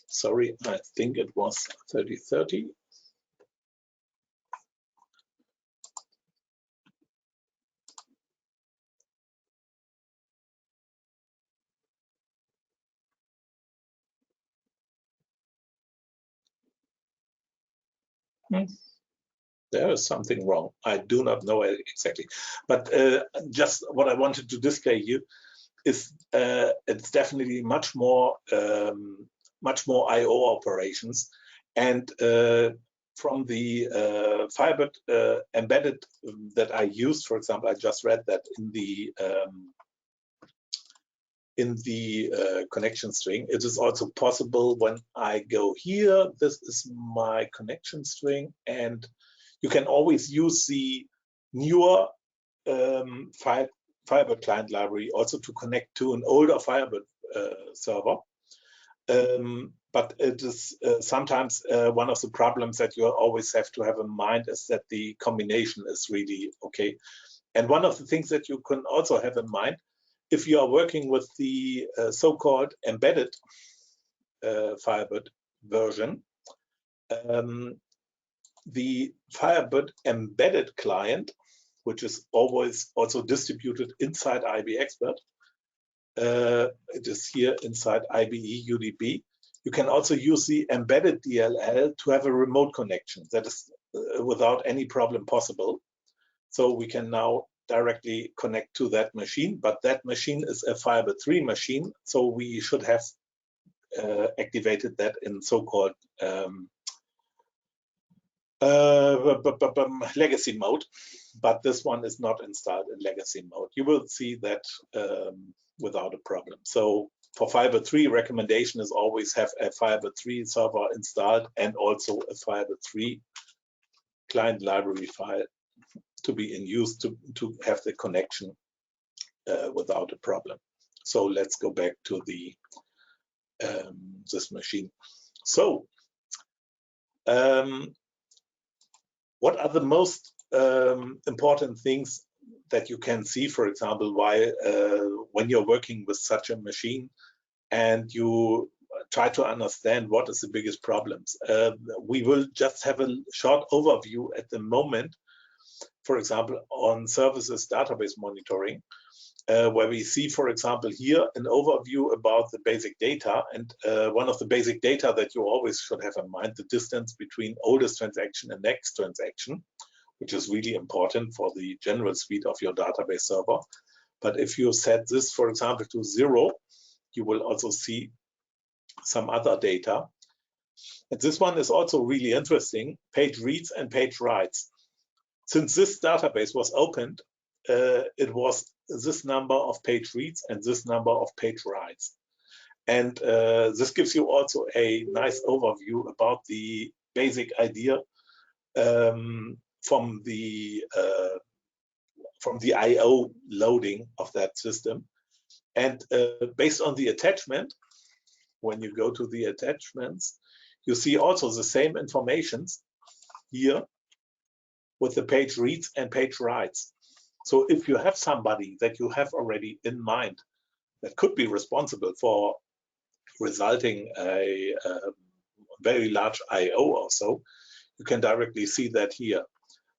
Sorry, I think it was 3030. There is something wrong. I do not know exactly, but just what I wanted to display you is it's definitely much more I/O operations, and from the Firebird embedded that I used, for example, I just read that in the connection string. It is also possible when I go here, this is my connection string, and you can always use the newer Firebird client library also to connect to an older Firebird server. But it is sometimes one of the problems that you always have to have in mind is that the combination is really okay. And one of the things that you can also have in mind, if you are working with the so-called embedded Firebird version, the Firebird embedded client, which is always also distributed inside IBExpert, it is here inside IBE UDP. You can also use the embedded DLL to have a remote connection that is without any problem possible. So we can now directly connect to that machine, but that machine is a Firebird 3 machine, so we should have activated that in so-called legacy mode, but this one is not installed in legacy mode. You will see that without a problem. So for Firebird 3, recommendation is always have a Firebird 3 server installed and also a Firebird 3 client library file to be in use to have the connection without a problem. So let's go back to the this machine. So what are the most important things that you can see, for example, why when you're working with such a machine and you try to understand what is the biggest problems? We will just have a short overview at the moment, for example, on services database monitoring, where we see, for example, here an overview about the basic data. And one of the basic data that you always should have in mind, the distance between oldest transaction and next transaction, which is really important for the general speed of your database server. But if you set this, for example, to 0, you will also see some other data. And this one is also really interesting, page reads and page writes. Since this database was opened, it was this number of page reads and this number of page writes. And this gives you also a nice overview about the basic idea from the I/O loading of that system. And based on the attachment, when you go to the attachments, you see also the same informations here with the page reads and page writes. So if you have somebody that you have already in mind that could be responsible for resulting a very large I/O or so, you can directly see that here.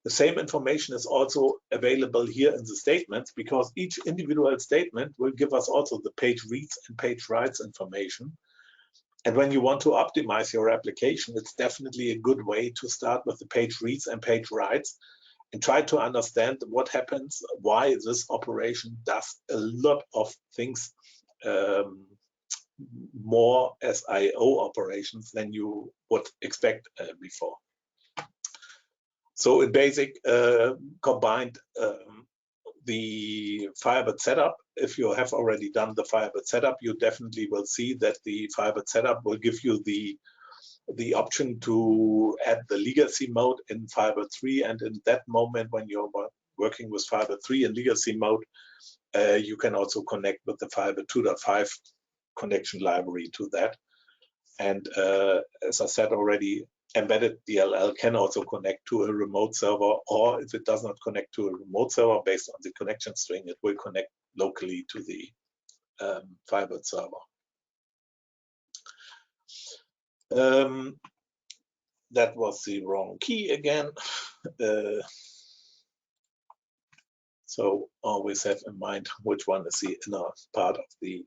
The same information is also available here in the statements, because each individual statement will give us also the page reads and page writes information. And when you want to optimize your application, it's definitely a good way to start with the page reads and page writes and try to understand what happens, why this operation does a lot of things more as I/O operations than you would expect before. So in basic, combined the Firebird setup. If you have already done the Firebird setup, you definitely will see that the Firebird setup will give you the option to add the legacy mode in Firebird 3. And in that moment, when you're working with Firebird 3 in legacy mode, you can also connect with the Firebird 2.5 connection library to that. And as I said already, embedded DLL can also connect to a remote server, or if it does not connect to a remote server based on the connection string, it will connect locally to the Firebird server. That was the wrong key again. So always have in mind which one is the inner part of the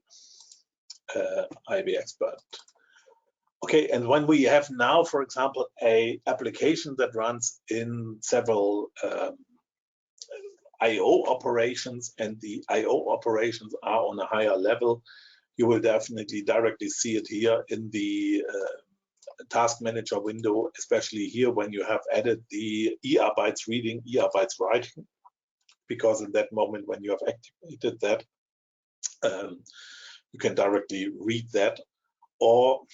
IBExpert. Okay, and when we have now, for example, a application that runs in several I/O operations, and the I/O operations are on a higher level, you will definitely directly see it here in the task manager window, especially here when you have added the ER bytes reading, ER bytes writing, because in that moment when you have activated that, you can directly read that. Or,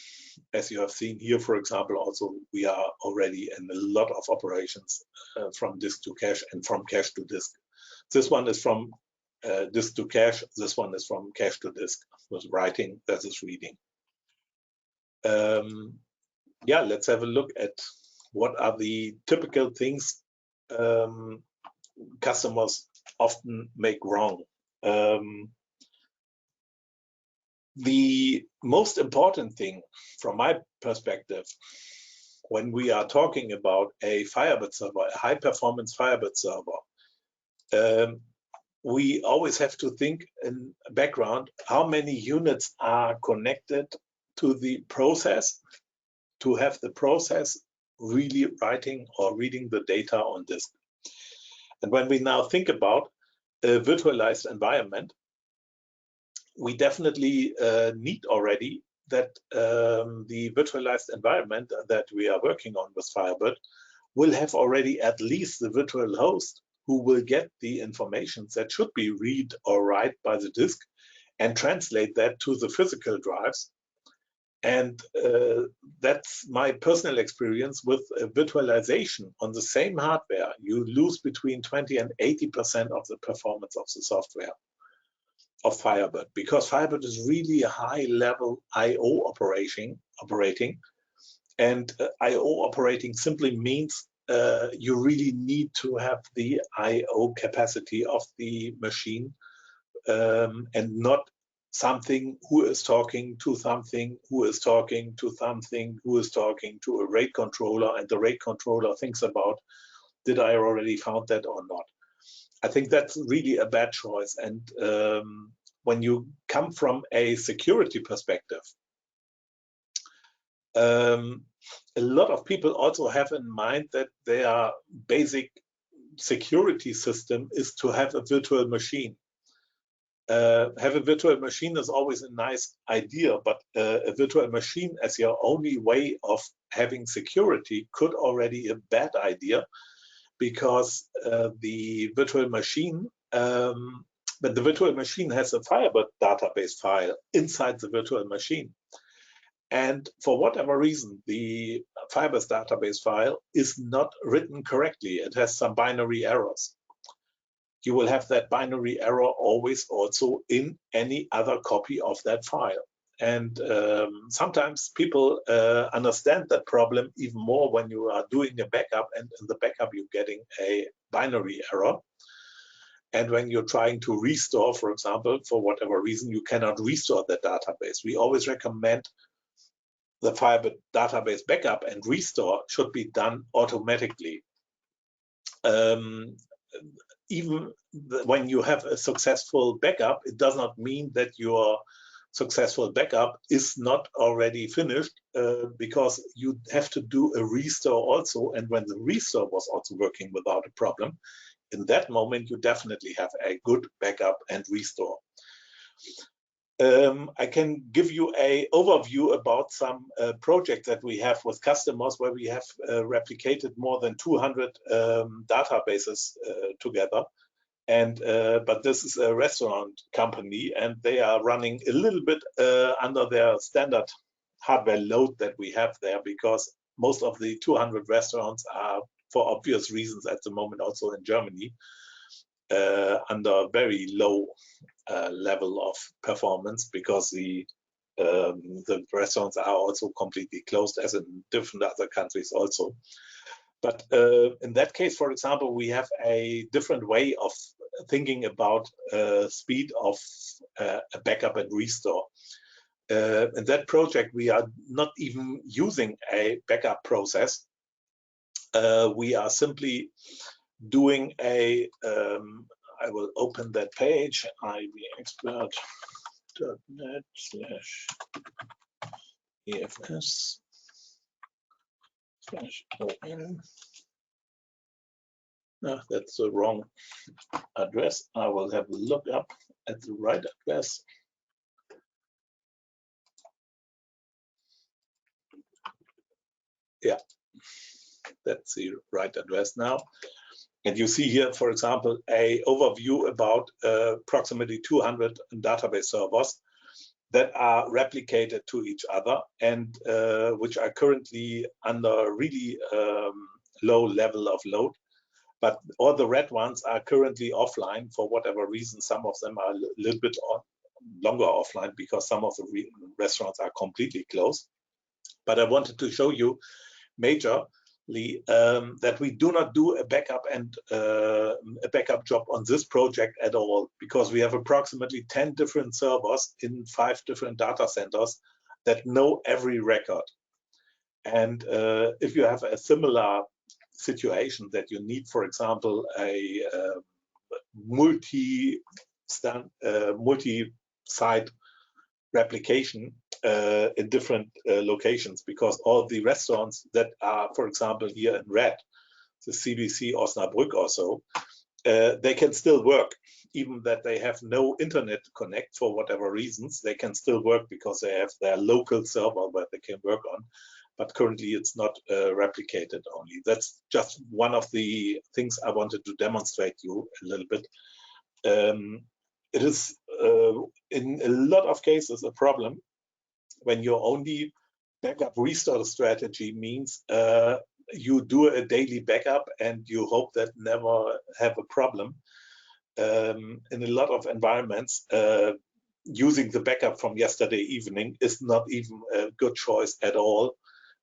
as you have seen here, for example, also we are already in a lot of operations from disk to cache and from cache to disk. This one is from disk to cache. This one is from cache to disk, with writing versus reading. Yeah, let's have a look at what are the typical things customers often make wrong. The most important thing from my perspective, when we are talking about a Firebird server, a high-performance Firebird server, we always have to think in background how many units are connected to the process to have the process really writing or reading the data on disk. And when we now think about a virtualized environment, we definitely need already that the virtualized environment that we are working on with Firebird will have already at least the virtual host who will get the information that should be read or write by the disk and translate that to the physical drives. And that's my personal experience with virtualization on the same hardware. You lose between 20 and 80% of the performance of the software of Firebird, because Firebird is really a high-level I/O operating, and I/O operating simply means you really need to have the I/O capacity of the machine, and not something who is talking to something, who is talking to something, who is talking to a RAID controller, and the RAID controller thinks about, did I already found that or not? I think that's really a bad choice. And when you come from a security perspective, a lot of people also have in mind that their basic security system is to have a virtual machine. Have a virtual machine is always a nice idea, but a virtual machine as your only way of having security could already be a bad idea, because the virtual machine, but the virtual machine has a Firebird database file inside the virtual machine. and for whatever reason, the Firebird database file is not written correctly. It has some binary errors. You will have that binary error always also in any other copy of that file. And sometimes people understand that problem even more when you are doing a backup, and in the backup you're getting a binary error. And when you're trying to restore, for example, for whatever reason, you cannot restore the database. We always recommend the Firebird database backup and restore should be done automatically. Even when you have a successful backup, it does not mean that your successful backup is not already finished, because you have to do a restore also. And when the restore was also working without a problem, in that moment, you definitely have a good backup and restore. I can give you an overview about some projects that we have with customers where we have replicated more than 200 databases together. And but this is a restaurant company, and they are running a little bit under their standard hardware load that we have there, because most of the 200 restaurants are, for obvious reasons at the moment, also in Germany, under very low level of performance, because the restaurants are also completely closed, as in different other countries also. But in that case, for example, we have a different way of thinking about speed of a backup and restore. In that project, we are not even using a backup process. We are simply doing a, I will open that page, IBExpert/EFS/ON. No, that's the wrong address. I will have a look up at the right address. Yeah, that's the right address now. And you see here, for example, an overview about approximately 200 database servers that are replicated to each other, and which are currently under really low level of load. But all the red ones are currently offline for whatever reason. Some of them are a little bit longer offline because some of the restaurants are completely closed. But I wanted to show you majorly that we do not do a backup and a backup job on this project at all, because we have approximately 10 different servers in 5 different data centers that know every record. And if you have a similar situation that you need, for example, a multi-site replication in different locations, because all the restaurants that are, for example, here in red, the CBC Osnabrück or so, they can still work, even that they have no internet connect for whatever reasons. They can still work because they have their local server where they can work on. But currently it's not replicated only. That's just one of the things I wanted to demonstrate you a little bit. It is in a lot of cases a problem when your only backup restore strategy means you do a daily backup and you hope that never have a problem. In a lot of environments, using the backup from yesterday evening is not even a good choice at all.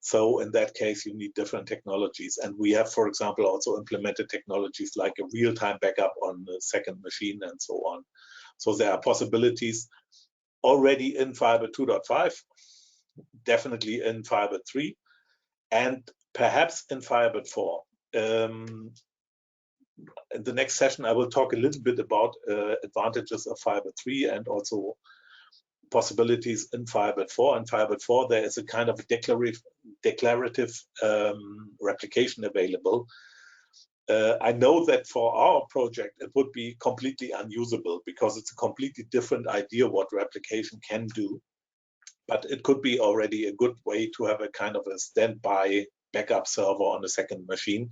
So in that case, you need different technologies. And we have, for example, also implemented technologies like a real-time backup on the second machine and so on. So there are possibilities already in Firebird 2.5, definitely in Firebird 3, and perhaps in Firebird 4. In the next session, I will talk a little bit about advantages of Firebird 3 and also possibilities in Firebird 4. In Firebird 4, there is a kind of declarative replication available. I know that for our project, it would be completely unusable because it's a completely different idea what replication can do. But it could be already a good way to have a kind of a standby backup server on a second machine.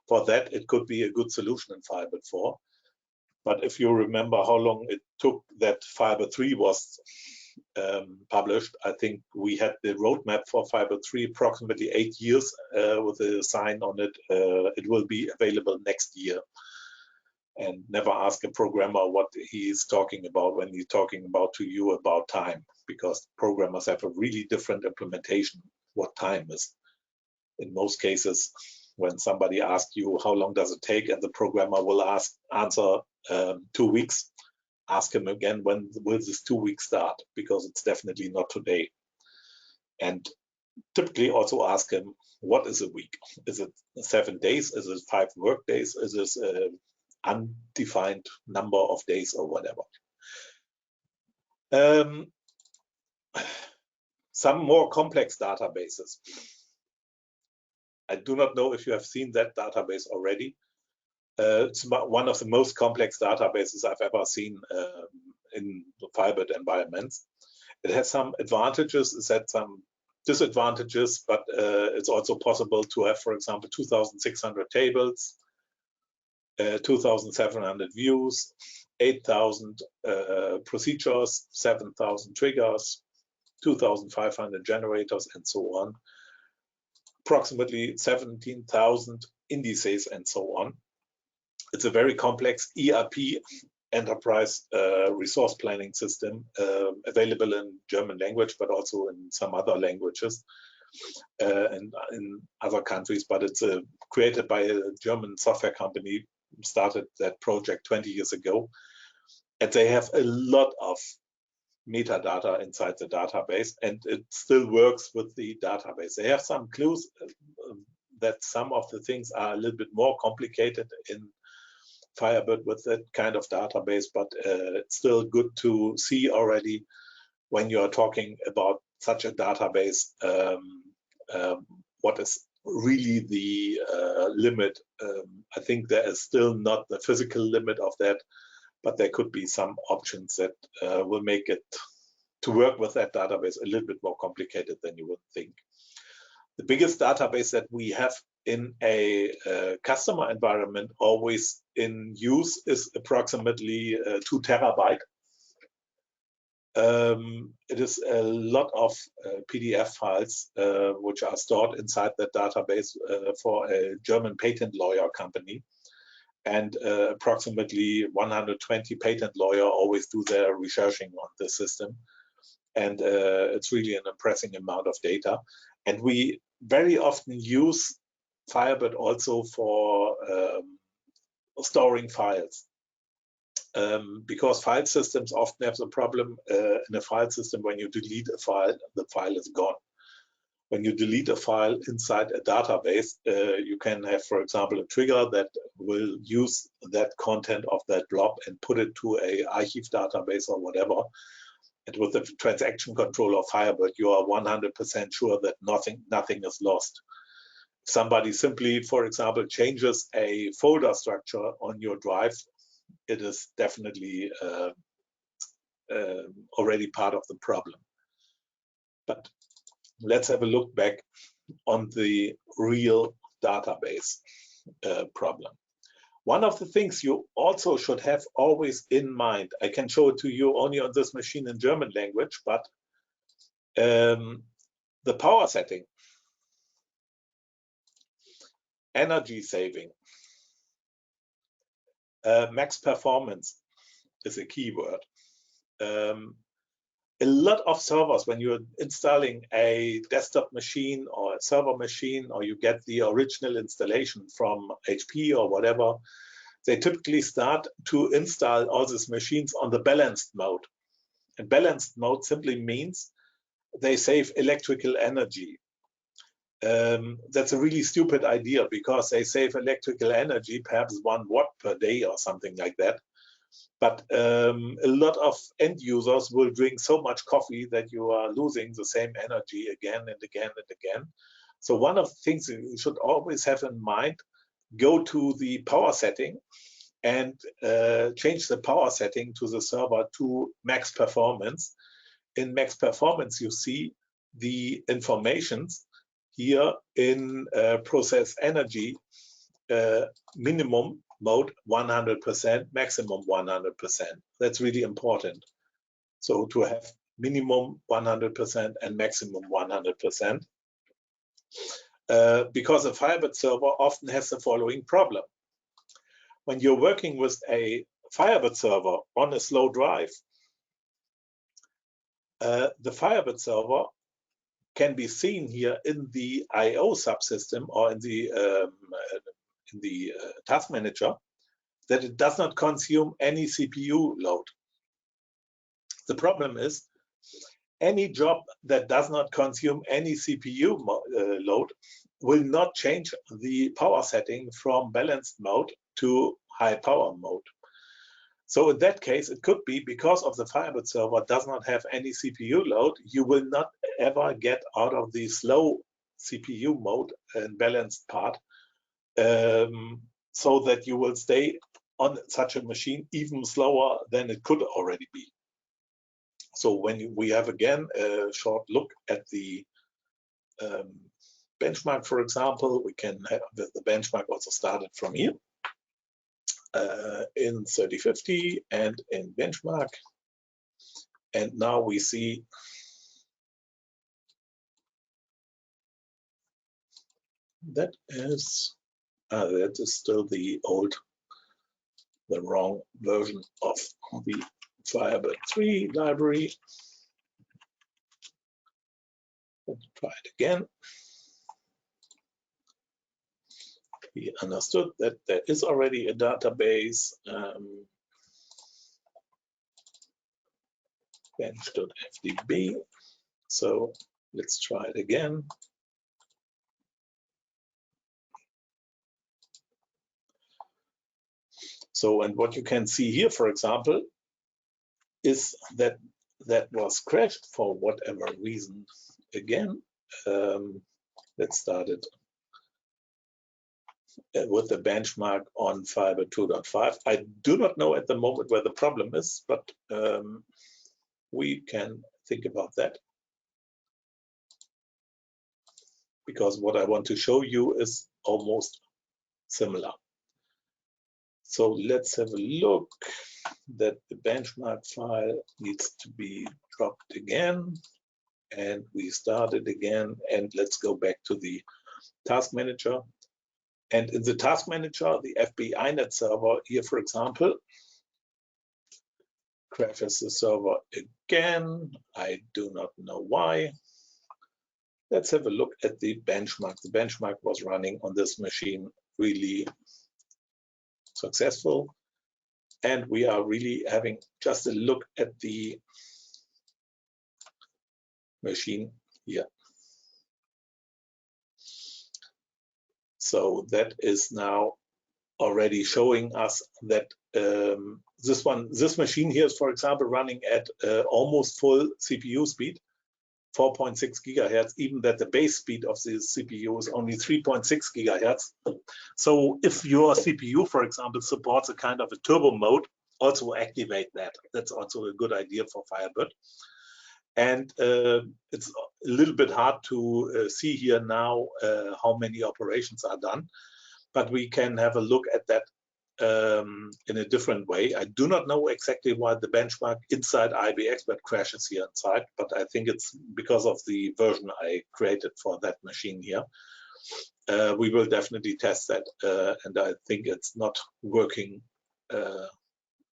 For that, it could be a good solution in Firebird 4. But if you remember how long it took that Firebird 3 was published. I think we had the roadmap for Firebird 3 approximately 8 years with a sign on it. It will be available next year. And never ask a programmer what he's talking about when he's talking about to you about time, because programmers have a really different implementation what time is. In most cases, when somebody asks you how long does it take, and the programmer will answer 2 weeks, ask him again, when will this 2 weeks start? Because it's definitely not today. And typically also ask him, what is a week? Is it 7 days? Is it 5 work days? Is this an undefined number of days or whatever? Some more complex databases. I do not know if you have seen that database already. It's one of the most complex databases I've ever seen in the Firebird environments. It has some advantages, it has some disadvantages, but it's also possible to have, for example, 2,600 tables, 2,700 views, 8,000 procedures, 7,000 triggers, 2,500 generators, and so on. Approximately 17,000 indices, and so on. It's a very complex ERP, enterprise resource planning system, available in German language, but also in some other languages and in other countries. But it's created by a German software company, started that project 20 years ago. And they have a lot of metadata inside the database, and it still works with the database. They have some clues that some of the things are a little bit more complicated in Firebird with that kind of database, but it's still good to see already when you are talking about such a database, what is really the limit. I think there is still not the physical limit of that, but there could be some options that will make it to work with that database a little bit more complicated than you would think. The biggest database that we have in a customer environment always in use is approximately 2 terabyte. It is a lot of PDF files which are stored inside that database for a German patent lawyer company. And approximately 120 patent lawyers always do their researching on the system. And it's really an impressive amount of data. And we very often use Firebird also for storing files. Because file systems often have the problem in a file system, when you delete a file, the file is gone. When you delete a file inside a database, you can have, for example, a trigger that will use that content of that blob and put it to a archive database or whatever. And with the transaction control of Firebird, you are 100% sure that nothing is lost. If somebody simply, for example, changes a folder structure on your drive, it is definitely already part of the problem. But let's have a look back on the real database problem. One of the things you also should have always in mind, I can show it to you only on this machine in German language, but the power setting, energy saving, max performance is a keyword. A lot of servers, when you're installing a desktop machine or a server machine, or you get the original installation from HP or whatever, they typically start to install all these machines on the balanced mode. And balanced mode simply means they save electrical energy. That's a really stupid idea, because they save electrical energy, perhaps 1 watt per day or something like that. But a lot of end users will drink so much coffee that you are losing the same energy again and again and again. So one of the things you should always have in mind, go to the power setting and change the power setting to the server to max performance. In max performance, you see the informations here in process energy, minimum mode 100%, maximum 100%. That's really important. So to have minimum 100% and maximum 100%. Because a Firebird server often has the following problem. When you're working with a Firebird server on a slow drive, the Firebird server can be seen here in the I/O subsystem or in the task manager, that it does not consume any CPU load. The problem is, any job that does not consume any CPU load will not change the power setting from balanced mode to high power mode. So in that case, it could be because of the Firebird server does not have any CPU load, you will not ever get out of the slow CPU mode and balanced part, so that you will stay on such a machine even slower than it could already be. So when we have again a short look at the benchmark, for example, we can have the benchmark also started from here in 3050 and in benchmark. And now we see that is still the wrong version of the Firebird 3 library. Let's try it again. We understood that there is already a database, bench.fdb. So let's try it again. So, and what you can see here, for example, is that that was crashed for whatever reason. Again, let's start it with the benchmark on Firebird 2.5. I do not know at the moment where the problem is, but we can think about that. Because what I want to show you is almost similar. So let's have a look that the benchmark file needs to be dropped again. And we start it again. And let's go back to the task manager. And in the task manager, the FBINet server here, for example, crashes the server again. I do not know why. Let's have a look at the benchmark. The benchmark was running on this machine really successful. And we are really having just a look at the machine here. So that is now already showing us that this machine here is, for example, running at almost full CPU speed, 4.6 gigahertz, even that the base speed of the CPU is only 3.6 gigahertz. So if your CPU, for example, supports a kind of a turbo mode, also activate that. That's also a good idea for Firebird. And it's a little bit hard to see here now how many operations are done, but we can have a look at that in a different way. I do not know exactly why the benchmark inside IBExpert crashes here inside, but I think it's because of the version I created for that machine here. We will definitely test that, and I think it's not working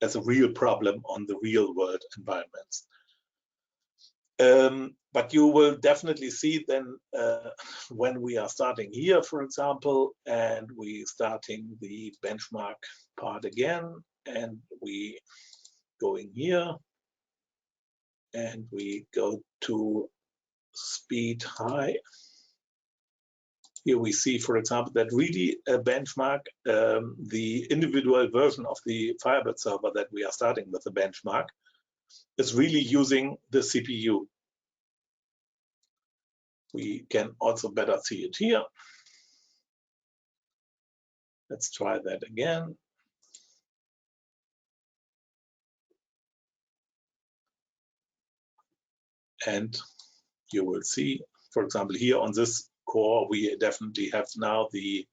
as a real problem on the real world environments. But you will definitely see then when we are starting here, for example, and we starting the benchmark part again, and we going here, and we go to speed high. Here we see, for example, that really a benchmark, the individual version of the Firebird server that we are starting with the benchmark, is really using the CPU. We can also better see it here. Let's try that again. And you will see, for example, here on this core, we definitely have now the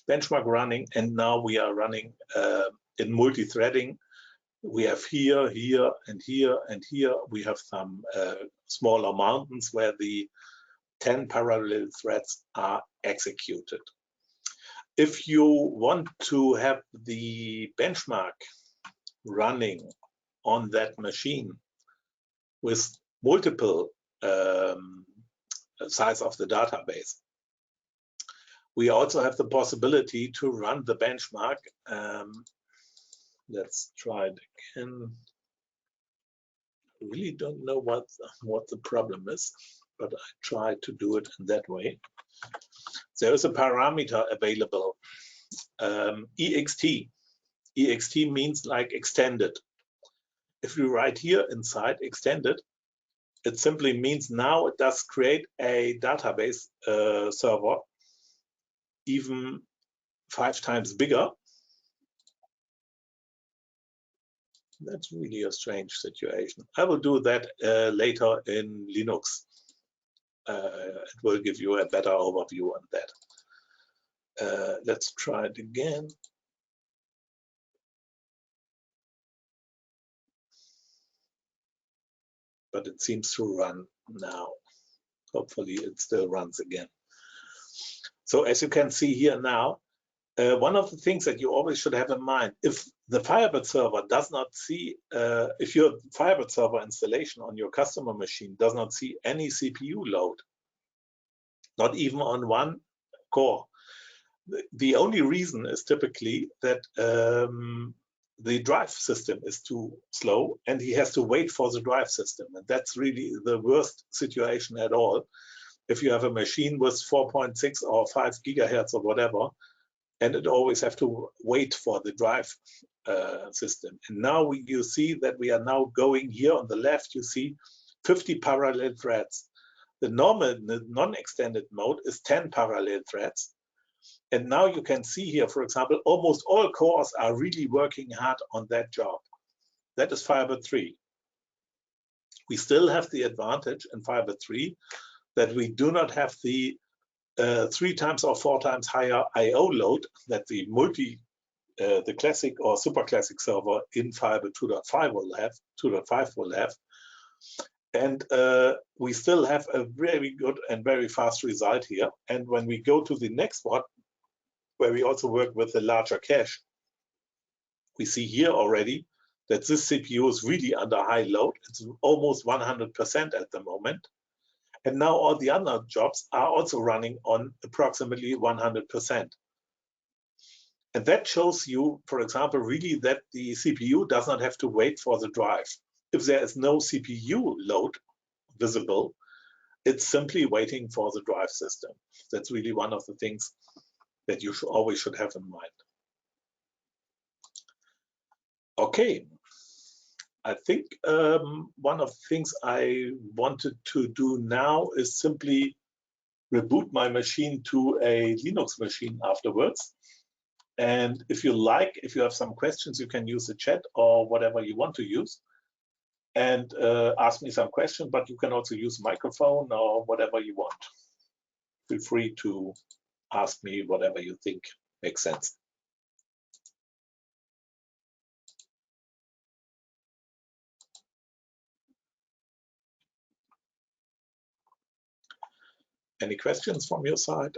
benchmark running, and now we are running in multi-threading we have here, here, and here, and here. We have some smaller mountains where the 10 parallel threads are executed. If you want to have the benchmark running on that machine with multiple size of the database, we also have the possibility to run the benchmark. Let's try it again. I really don't know what the problem is, but I try to do it in that way. There is a parameter available, ext. Ext means like extended. If you write here inside extended, it simply means now it does create a database server even 5 times bigger. That's really a strange situation. I will do that later in Linux. It will give you a better overview on that. Let's try it again. But it seems to run now. Hopefully it still runs again. So as you can see here now, one of the things that you always should have in mind, if the Firebird server does not see, if your Firebird server installation on your customer machine does not see any CPU load, not even on one core, the only reason is typically that the drive system is too slow and he has to wait for the drive system. And that's really the worst situation at all. If you have a machine with 4.6 or 5 gigahertz or whatever, and it always have to wait for the drive system. And now you see that we are now going here on the left, you see 50 parallel threads. The normal, the non-extended mode is 10 parallel threads. And now you can see here, for example, almost all cores are really working hard on that job. That is Firebird 3. We still have the advantage in Firebird 3 that we do not have the 3 times or 4 times higher I/O load that the the classic or super classic server in Firebird 2.5 will have, 2.5 will have. And we still have a very good and very fast result here. And when we go to the next one, where we also work with a larger cache, we see here already that this CPU is really under high load. It's almost 100% at the moment. And now all the other jobs are also running on approximately 100%. And that shows you, for example, really that the CPU does not have to wait for the drive. If there is no CPU load visible, it's simply waiting for the drive system. That's really one of the things that you always should have in mind. Okay. I think one of the things I wanted to do now is simply reboot my machine to a Linux machine afterwards. And if you like, if you have some questions, you can use the chat or whatever you want to use and ask me some questions, but you can also use microphone or whatever you want. Feel free to ask me whatever you think makes sense. Any questions from your side?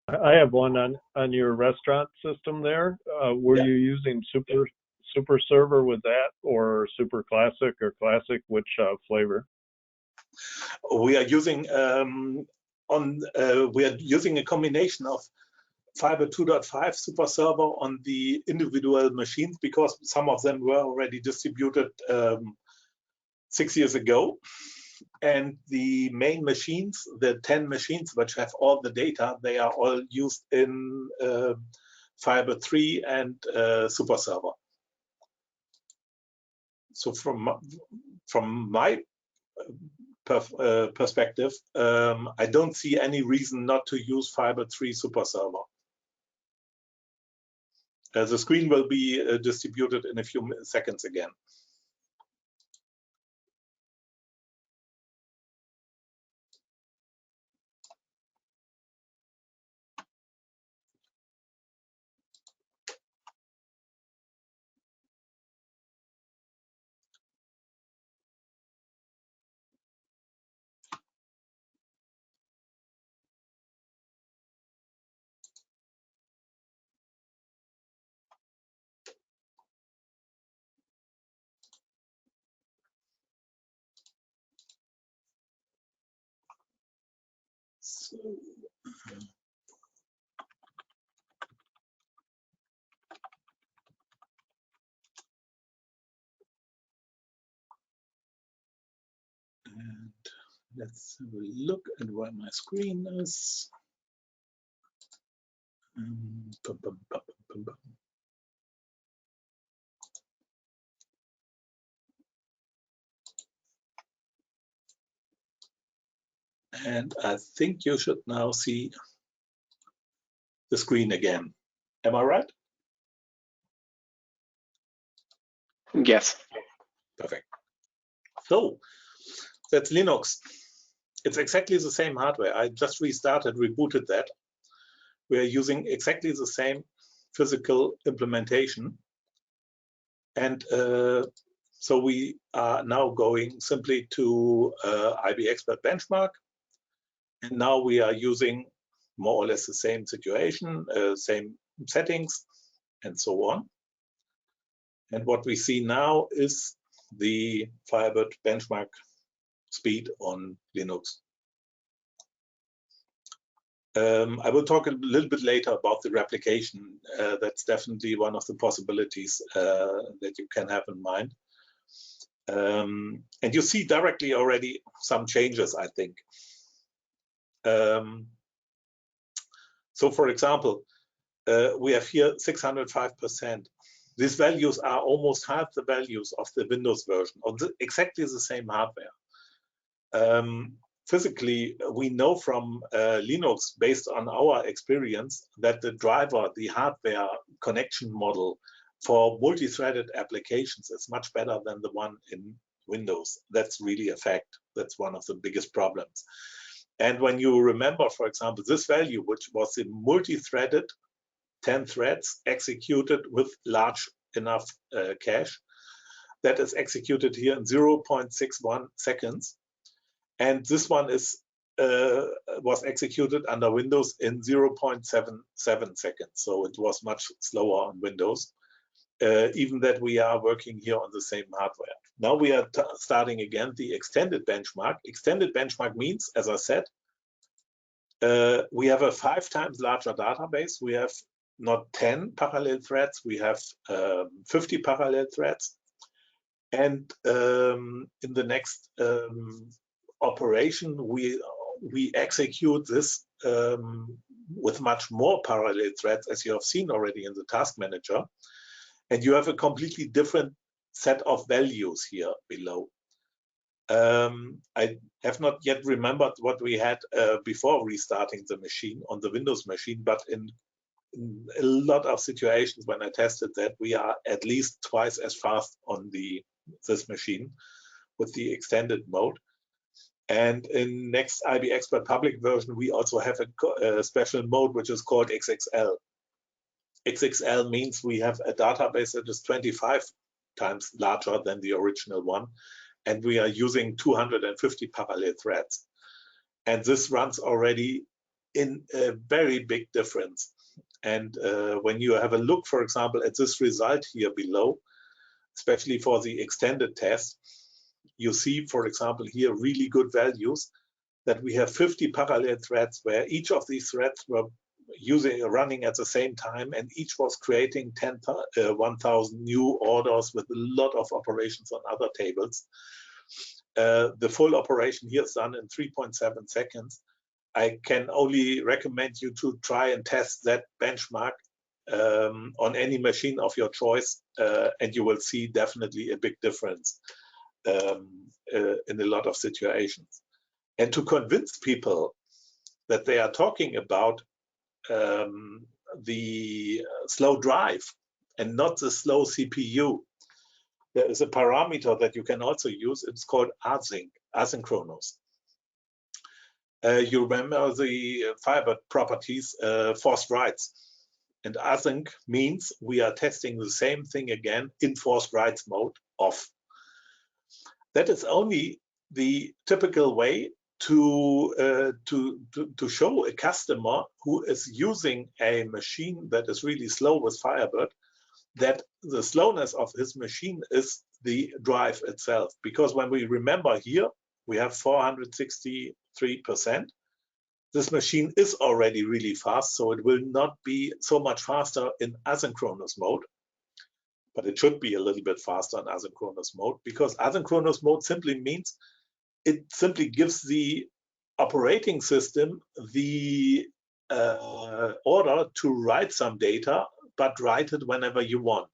I have one on your restaurant system there. Were you using super server with that, or super classic or classic? Which flavor? We are using we are using a combination of Firebird 2.5 super server on the individual machines because some of them were already distributed 6 years ago. And the main machines, the 10 machines which have all the data, they are all used in Firebird 3 and super server. So from my perspective, I don't see any reason not to use Firebird 3 super server. The screen will be distributed in a few seconds again. So, and let's have a look at where my screen is. Bum, bum, bum, bum, bum. And I think you should now see the screen again. Am I right? Yes. Perfect. So that's Linux. It's exactly the same hardware. I just restarted, rebooted that. We are using exactly the same physical implementation. And so we are now going simply to IBExpert benchmark. And now we are using more or less the same situation, same settings, and so on. And what we see now is the Firebird benchmark speed on Linux. I will talk a little bit later about the replication. That's definitely one of the possibilities that you can have in mind. And you see directly already some changes, I think. So for example, we have here 605%. These values are almost half the values of the Windows version on exactly the same hardware. Physically, we know from Linux, based on our experience, that the driver, the hardware connection model for multi-threaded applications is much better than the one in Windows. That's really a fact. That's one of the biggest problems. And when you remember, for example, this value, which was the multi-threaded 10 threads executed with large enough cache, that is executed here in 0.61 seconds. And this one is was executed under Windows in 0.77 seconds. So it was much slower on Windows, even that we are working here on the same hardware. Now we are starting again the extended benchmark. Extended benchmark means, as I said, we have a 5 times larger database. We have not 10 parallel threads, we have 50 parallel threads. And in the next operation, we execute this with much more parallel threads, as you have seen already in the task manager. And you have a completely different set of values here below. I have not yet remembered what we had before restarting the machine on the Windows machine, but in a lot of situations when I tested that, we are at least twice as fast on this machine with the extended mode. And in next IBExpert public version, we also have a special mode which is called XXL. XXL means we have a database that is 25 times larger than the original one, and we are using 250 parallel threads. And this runs already in a very big difference. And when you have a look, for example, at this result here below, especially for the extended test, you see, for example, here really good values that we have 50 parallel threads where each of these threads were running at the same time, and each was creating 1,000 new orders with a lot of operations on other tables. The full operation here is done in 3.7 seconds. I can only recommend you to try and test that benchmark on any machine of your choice, and you will see definitely a big difference in a lot of situations. And to convince people that they are talking about the slow drive and not the slow CPU, there is a parameter that you can also use. It's called asynchronous. You remember the Firebird properties, forced writes. And async means we are testing the same thing again in forced writes mode off. That is only the typical way to show a customer who is using a machine that is really slow with Firebird that the slowness of his machine is the drive itself. Because when we remember here, we have 463%. this machine is already really fast, so it will not be so much faster in asynchronous mode, but it should be a little bit faster in asynchronous mode, because asynchronous mode simply means it simply gives the operating system the order to write some data, but write it whenever you want.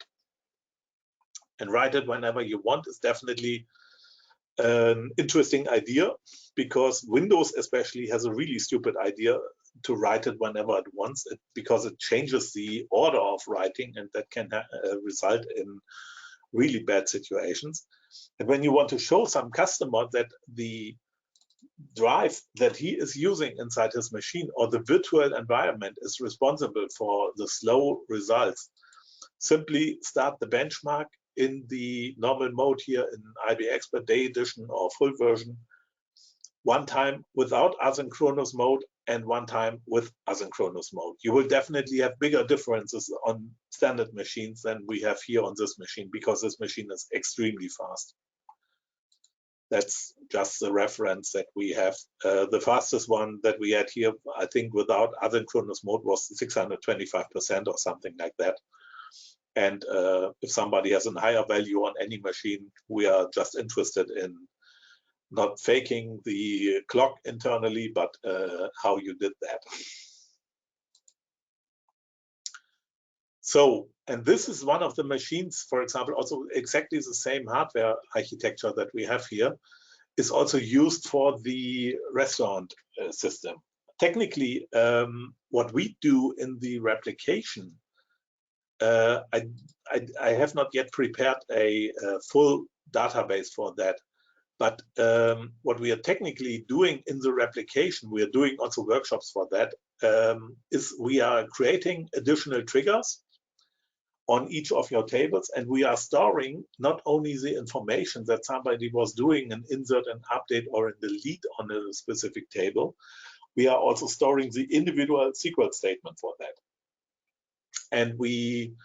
And write it whenever you want is definitely an interesting idea, because Windows especially has a really stupid idea to write it whenever it wants, because it changes the order of writing, and that can result in really bad situations. And when you want to show some customer that the drive that he is using inside his machine or the virtual environment is responsible for the slow results, simply start the benchmark in the normal mode here in IBExpert Day Edition or full version, one time without asynchronous mode and one time with asynchronous mode. You will definitely have bigger differences on standard machines than we have here on this machine, because this machine is extremely fast. That's just the reference that we have. The fastest one that we had here, I think without asynchronous mode, was 625% or something like that. And if somebody has a higher value on any machine, we are just interested in not faking the clock internally, but how you did that. So, and this is one of the machines, for example, also exactly the same hardware architecture that we have here, is also used for the restaurant system. Technically, what we do in the replication, I have not yet prepared a full database for that. But what we are technically doing in the replication, we are doing also workshops for that, is we are creating additional triggers on each of your tables, and we are storing not only the information that somebody was doing an insert and update or a delete on a specific table, we are also storing the individual SQL statement for that. And we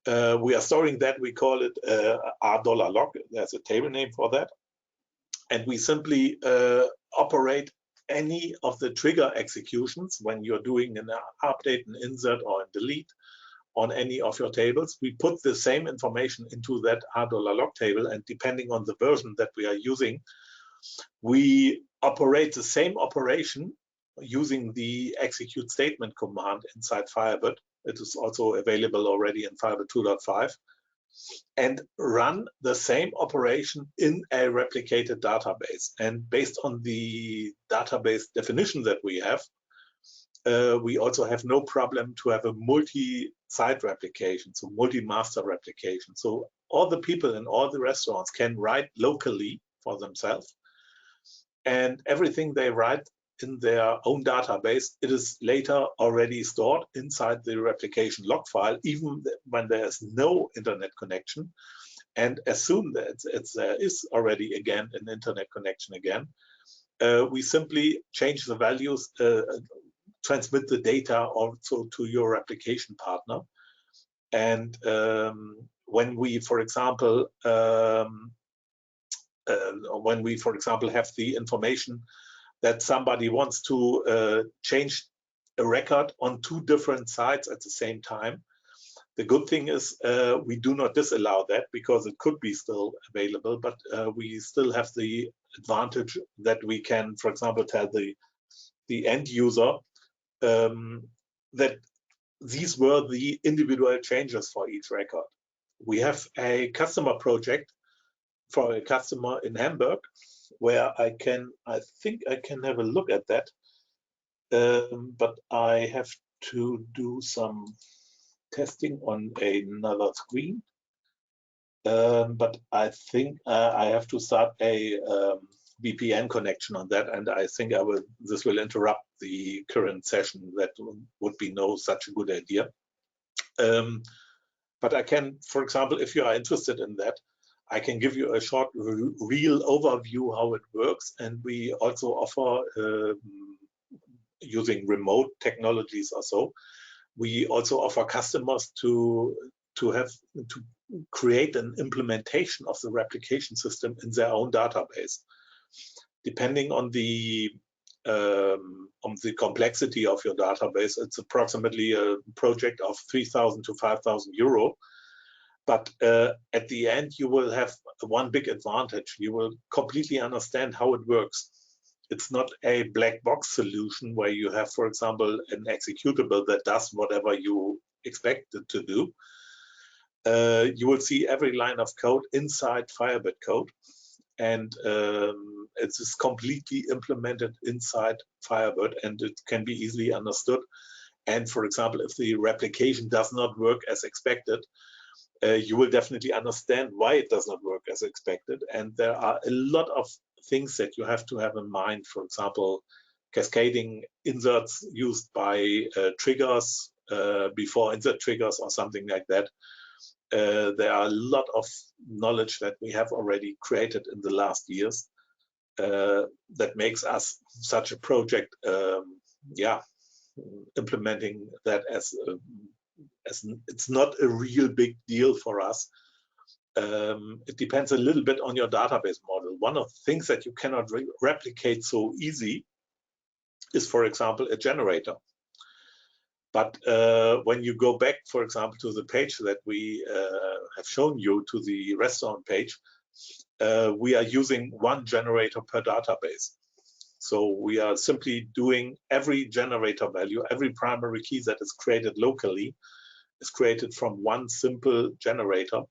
are storing that, we call it $log, there's a table name for that. And we simply operate any of the trigger executions when you're doing an update, an insert, or a delete on any of your tables. We put the same information into that $log table, and depending on the version that we are using, we operate the same operation using the execute statement command inside Firebird. It is also available already in Firebird 2.5. And run the same operation in a replicated database. And based on the database definition that we have, we also have no problem to have a multi-site replication, so multi-master replication. So all the people in all the restaurants can write locally for themselves, and everything they write in their own database, it is later already stored inside the replication log file, even when there is no internet connection. And as soon as there is already again an internet connection again, we simply change the values, transmit the data also to your replication partner. And when we, for example, have the information that somebody wants to change a record on 2 different sites at the same time, the good thing is we do not disallow that, because it could be still available, but we still have the advantage that we can, for example, tell the end user that these were the individual changes for each record. We have a customer project for a customer in Hamburg, where I think I can have a look at that, but I have to do some testing on another screen. But I think I have to start a VPN connection on that, and I think this will interrupt the current session. That would be no such a good idea. But I can, for example, if you are interested in that, I can give you a short real overview how it works. And we also offer, using remote technologies or so, we also offer customers to create an implementation of the replication system in their own database. Depending on the on the complexity of your database. It's approximately a project of 3,000 to 5,000 euro. But at the end, you will have one big advantage. You will completely understand how it works. It's not a black box solution where you have, for example, an executable that does whatever you expect it to do. You will see every line of code inside Firebird code, and it is completely implemented inside Firebird, and it can be easily understood. And for example, if the replication does not work as expected, you will definitely understand why it does not work as expected. And there are a lot of things that you have to have in mind. For example, cascading inserts used by triggers before insert triggers or something like that. There are a lot of knowledge that we have already created in the last years that makes us such a project, implementing that as it's not a real big deal for us. It depends a little bit on your database model. One of the things that you cannot replicate so easy is, for example, a generator. But when you go back, for example, to the page that we have shown you, to the restaurant page, we are using one generator per database. So we are simply doing every generator value, every primary key that is created locally is created from one simple generator.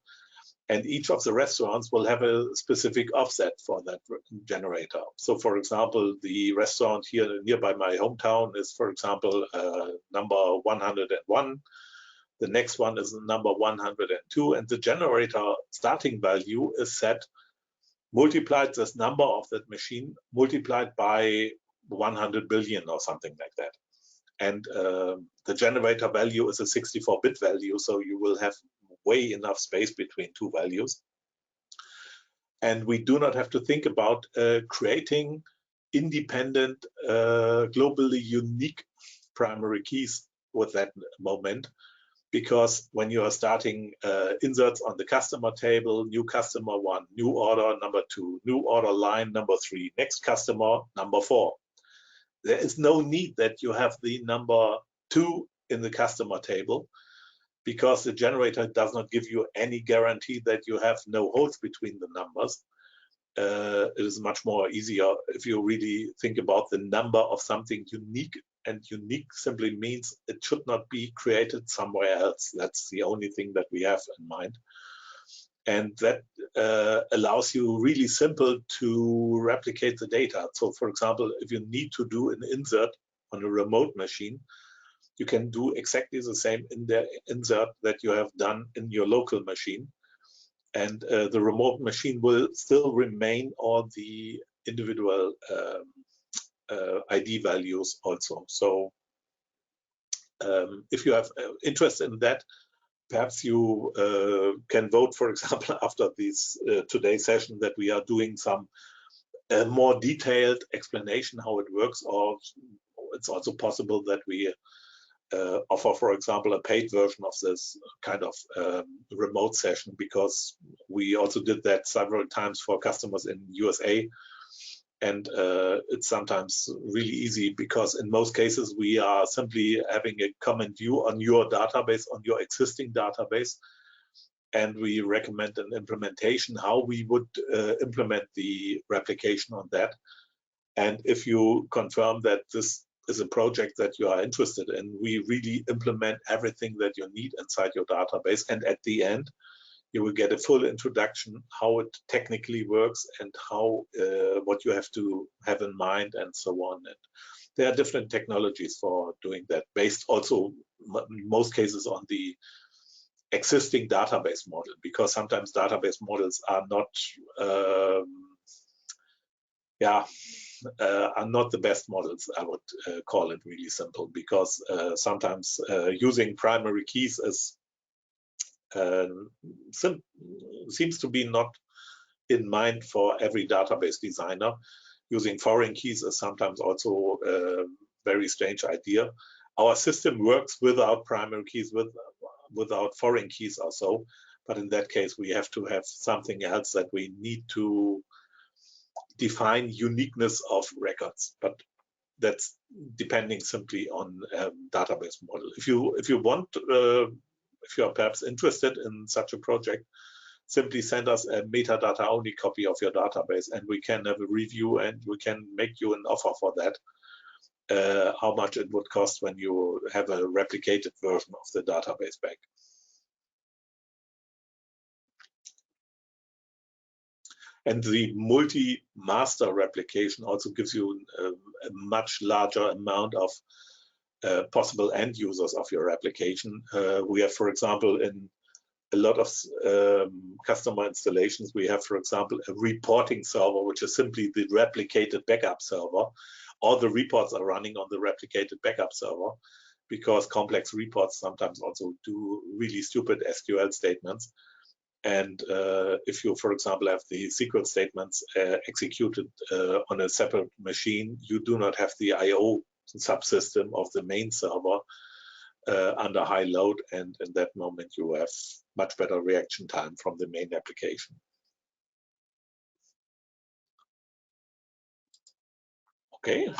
And each of the restaurants will have a specific offset for that generator. So for example, the restaurant here nearby my hometown is, for example, number 101. The next one is number 102. And the generator starting value is set, multiplied this number of that machine, multiplied by 100 billion or something like that. And the generator value is a 64-bit value, so you will have way enough space between two values. And we do not have to think about creating independent, globally unique primary keys with that moment, because when you are starting inserts on the customer table, new customer 1, new order number 2, new order line number 3, next customer number 4. There is no need that you have the number 2 in the customer table, because the generator does not give you any guarantee that you have no holes between the numbers. It is much more easier if you really think about the number of something unique, and unique simply means it should not be created somewhere else. That's the only thing that we have in mind. And that allows you really simple to replicate the data. So for example, if you need to do an insert on a remote machine, you can do exactly the same in the insert that you have done in your local machine. And the remote machine will still remain all the individual ID values also. So if you have interest in that, perhaps you can vote, for example, after this today's session, that we are doing some more detailed explanation how it works, or it's also possible that we offer, for example, a paid version of this kind of remote session, because we also did that several times for customers in USA. And it's sometimes really easy, because in most cases we are simply having a common view on your database, on your existing database, and we recommend an implementation, how we would implement the replication on that. And if you confirm that this is a project that you are interested in, we really implement everything that you need inside your database. And at the end, you will get a full introduction how it technically works and how what you have to have in mind and so on. And there are different technologies for doing that, based also in most cases on the existing database model, because sometimes database models are not are not the best models. I would call it really simple, because sometimes using primary keys is seems to be not in mind for every database designer. Using foreign keys is sometimes also a very strange idea. Our system works without primary keys, without foreign keys or so, but in that case we have to have something else, that we need to define uniqueness of records. But that's depending simply on database model. If you want, if you are perhaps interested in such a project, simply send us a metadata only copy of your database, and we can have a review and we can make you an offer for that. How much it would cost when you have a replicated version of the database back. And the multi-master replication also gives you a much larger amount of possible end users of your application. We have, for example, in a lot of customer installations, we have, for example, a reporting server, which is simply the replicated backup server. All the reports are running on the replicated backup server, because complex reports sometimes also do really stupid SQL statements. And if you, for example, have the SQL statements executed on a separate machine, you do not have the I/O subsystem of the main server under high load, and in that moment you have much better reaction time from the main application. Okay.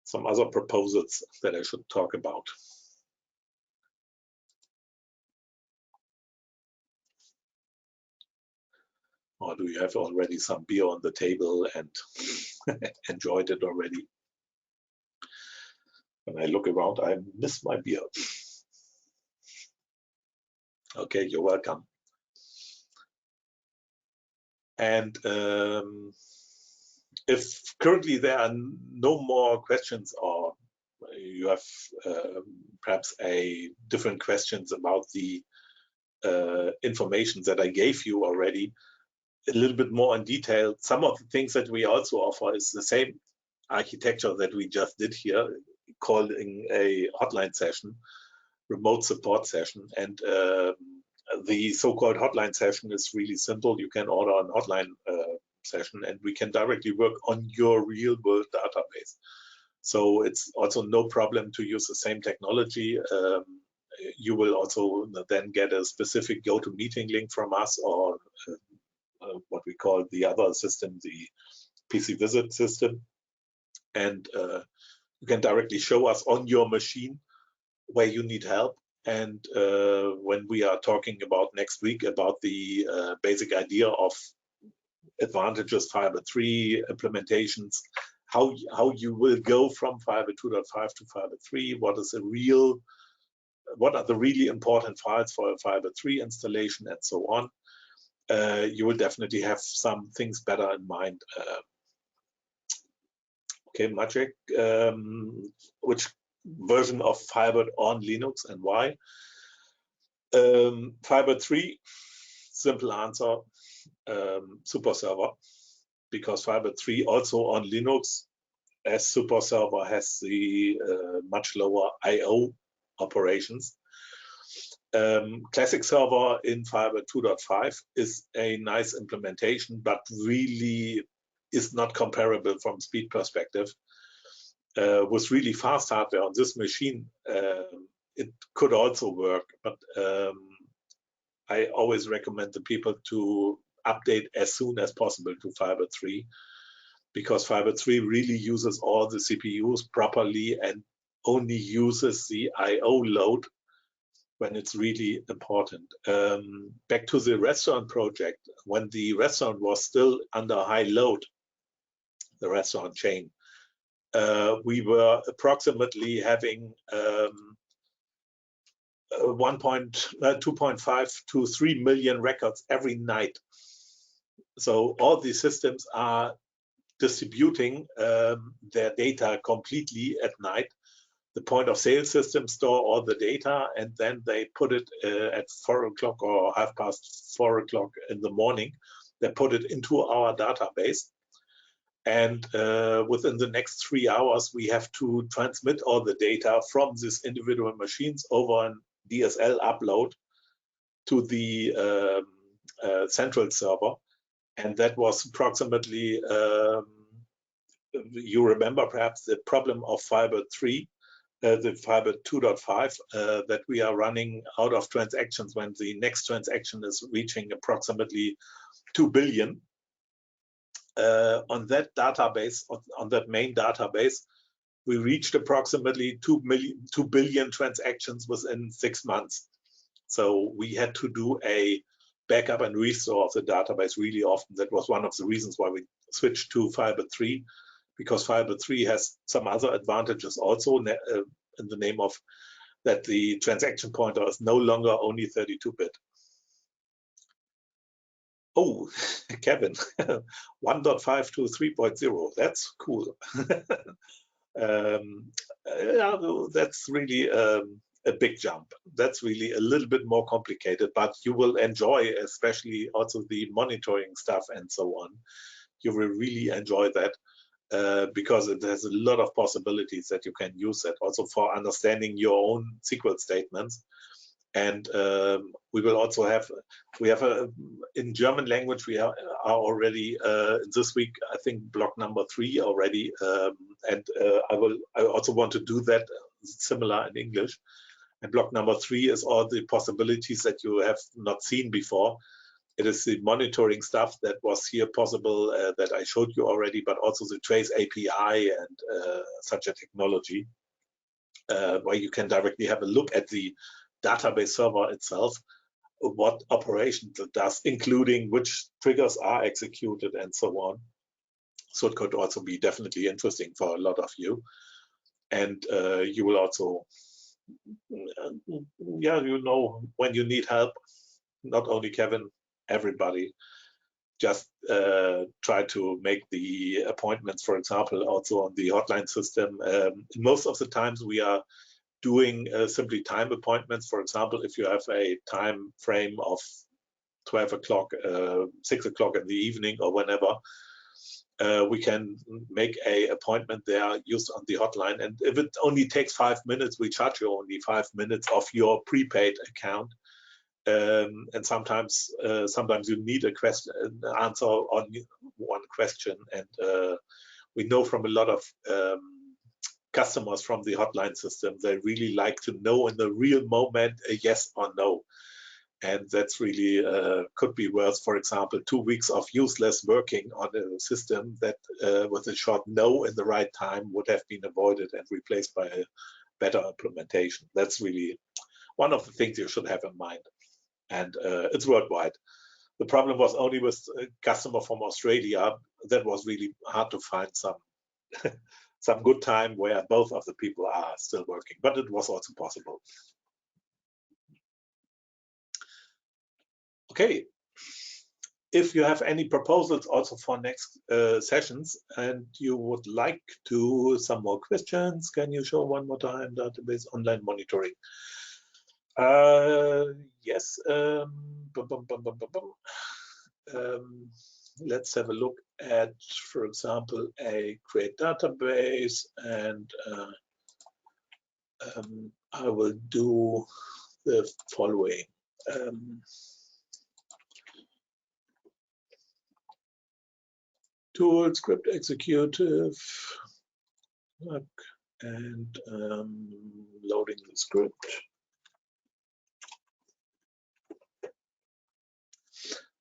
Some other proposals that I should talk about. Or do you have already some beer on the table and enjoyed it already? When I look around, I miss my beer. Okay, you're welcome. And if currently there are no more questions, or you have perhaps different questions about the information that I gave you already, a little bit more in detail, some of the things that we also offer is the same architecture that we just did here, calling a hotline session, remote support session. And the so-called hotline session is really simple. You can order an hotline session, and we can directly work on your real-world database. So it's also no problem to use the same technology. You will also then get a specific GoToMeeting link from us, or what we call the other system, the PC Visit system. And you can directly show us on your machine where you need help. And when we are talking about next week about the basic idea of advantages Firebird 3 implementations, how you will go from Firebird 2.5 to Firebird 3, what are the really important files for a Firebird 3 installation, and so on. You will definitely have some things better in mind. Okay, Magic, which version of Firebird on Linux and why? Firebird 3, simple answer, Super Server, because Firebird 3 also on Linux, as Super Server has the much lower I/O operations. Classic Server in Firebird 2.5 is a nice implementation, but really is not comparable from speed perspective. With really fast hardware on this machine, it could also work, but I always recommend the people to update as soon as possible to Firebird 3, because Firebird 3 really uses all the CPUs properly and only uses the I/O load when it's really important. Back to the restaurant project, when the restaurant was still under high load, the restaurant chain, we were approximately having 2.5 to 3 million records every night. So all these systems are distributing their data completely at night. The point of sale system store all the data, and then they put it at 4 o'clock or 4:30 in the morning. They put it into our database. And within the next 3 hours, we have to transmit all the data from these individual machines over an DSL upload to the central server. And that was approximately, you remember perhaps the problem of Firebird 3, the Firebird 2.5, that we are running out of transactions when the next transaction is reaching approximately 2 billion. on that database, on that main database, we reached approximately 2 billion transactions within 6 months. So we had to do a backup and restore of the database really often. That was one of the reasons why we switched to Firebird 3, because Firebird 3 has some other advantages also, in the name of that the transaction pointer is no longer only 32-bit. Oh, Kevin, 1.5 to 3.0, that's cool. Yeah, that's really a big jump. That's really a little bit more complicated, but you will enjoy, especially also the monitoring stuff and so on. You will really enjoy that because it has a lot of possibilities that you can use that also for understanding your own SQL statements. And we will also have, in German language, we are already this week, I think, block number 3 already. And I also want to do that similar in English. And block number 3 is all the possibilities that you have not seen before. It is the monitoring stuff that was here possible that I showed you already, but also the trace API and such a technology where you can directly have a look at the database server itself, what operations it does, including which triggers are executed and so on. So it could also be definitely interesting for a lot of you. And you will also, yeah, you know, when you need help, not only Kevin, everybody, just try to make the appointments, for example, also on the hotline system. Most of the times we are doing simply time appointments. For example, if you have a time frame of 12 o'clock, 6 o'clock in the evening or whenever, we can make a appointment there used on the hotline. And if it only takes 5 minutes, we charge you only 5 minutes of your prepaid account. And sometimes you need an answer on one question. And we know from a lot of customers from the hotline system, they really like to know in the real moment a yes or no. And that's really could be worth, for example, 2 weeks of useless working on a system that with a short no in the right time would have been avoided and replaced by a better implementation. That's really one of the things you should have in mind. And it's worldwide. The problem was only with a customer from Australia. That was really hard to find some some good time where both of the people are still working, but it was also possible. Okay, if you have any proposals also for next sessions and you would like to some more questions, can you show one more time database online monitoring? Yes. Let's have a look at, for example, a create database, and I will do the following. Tool, script executive, and loading the script.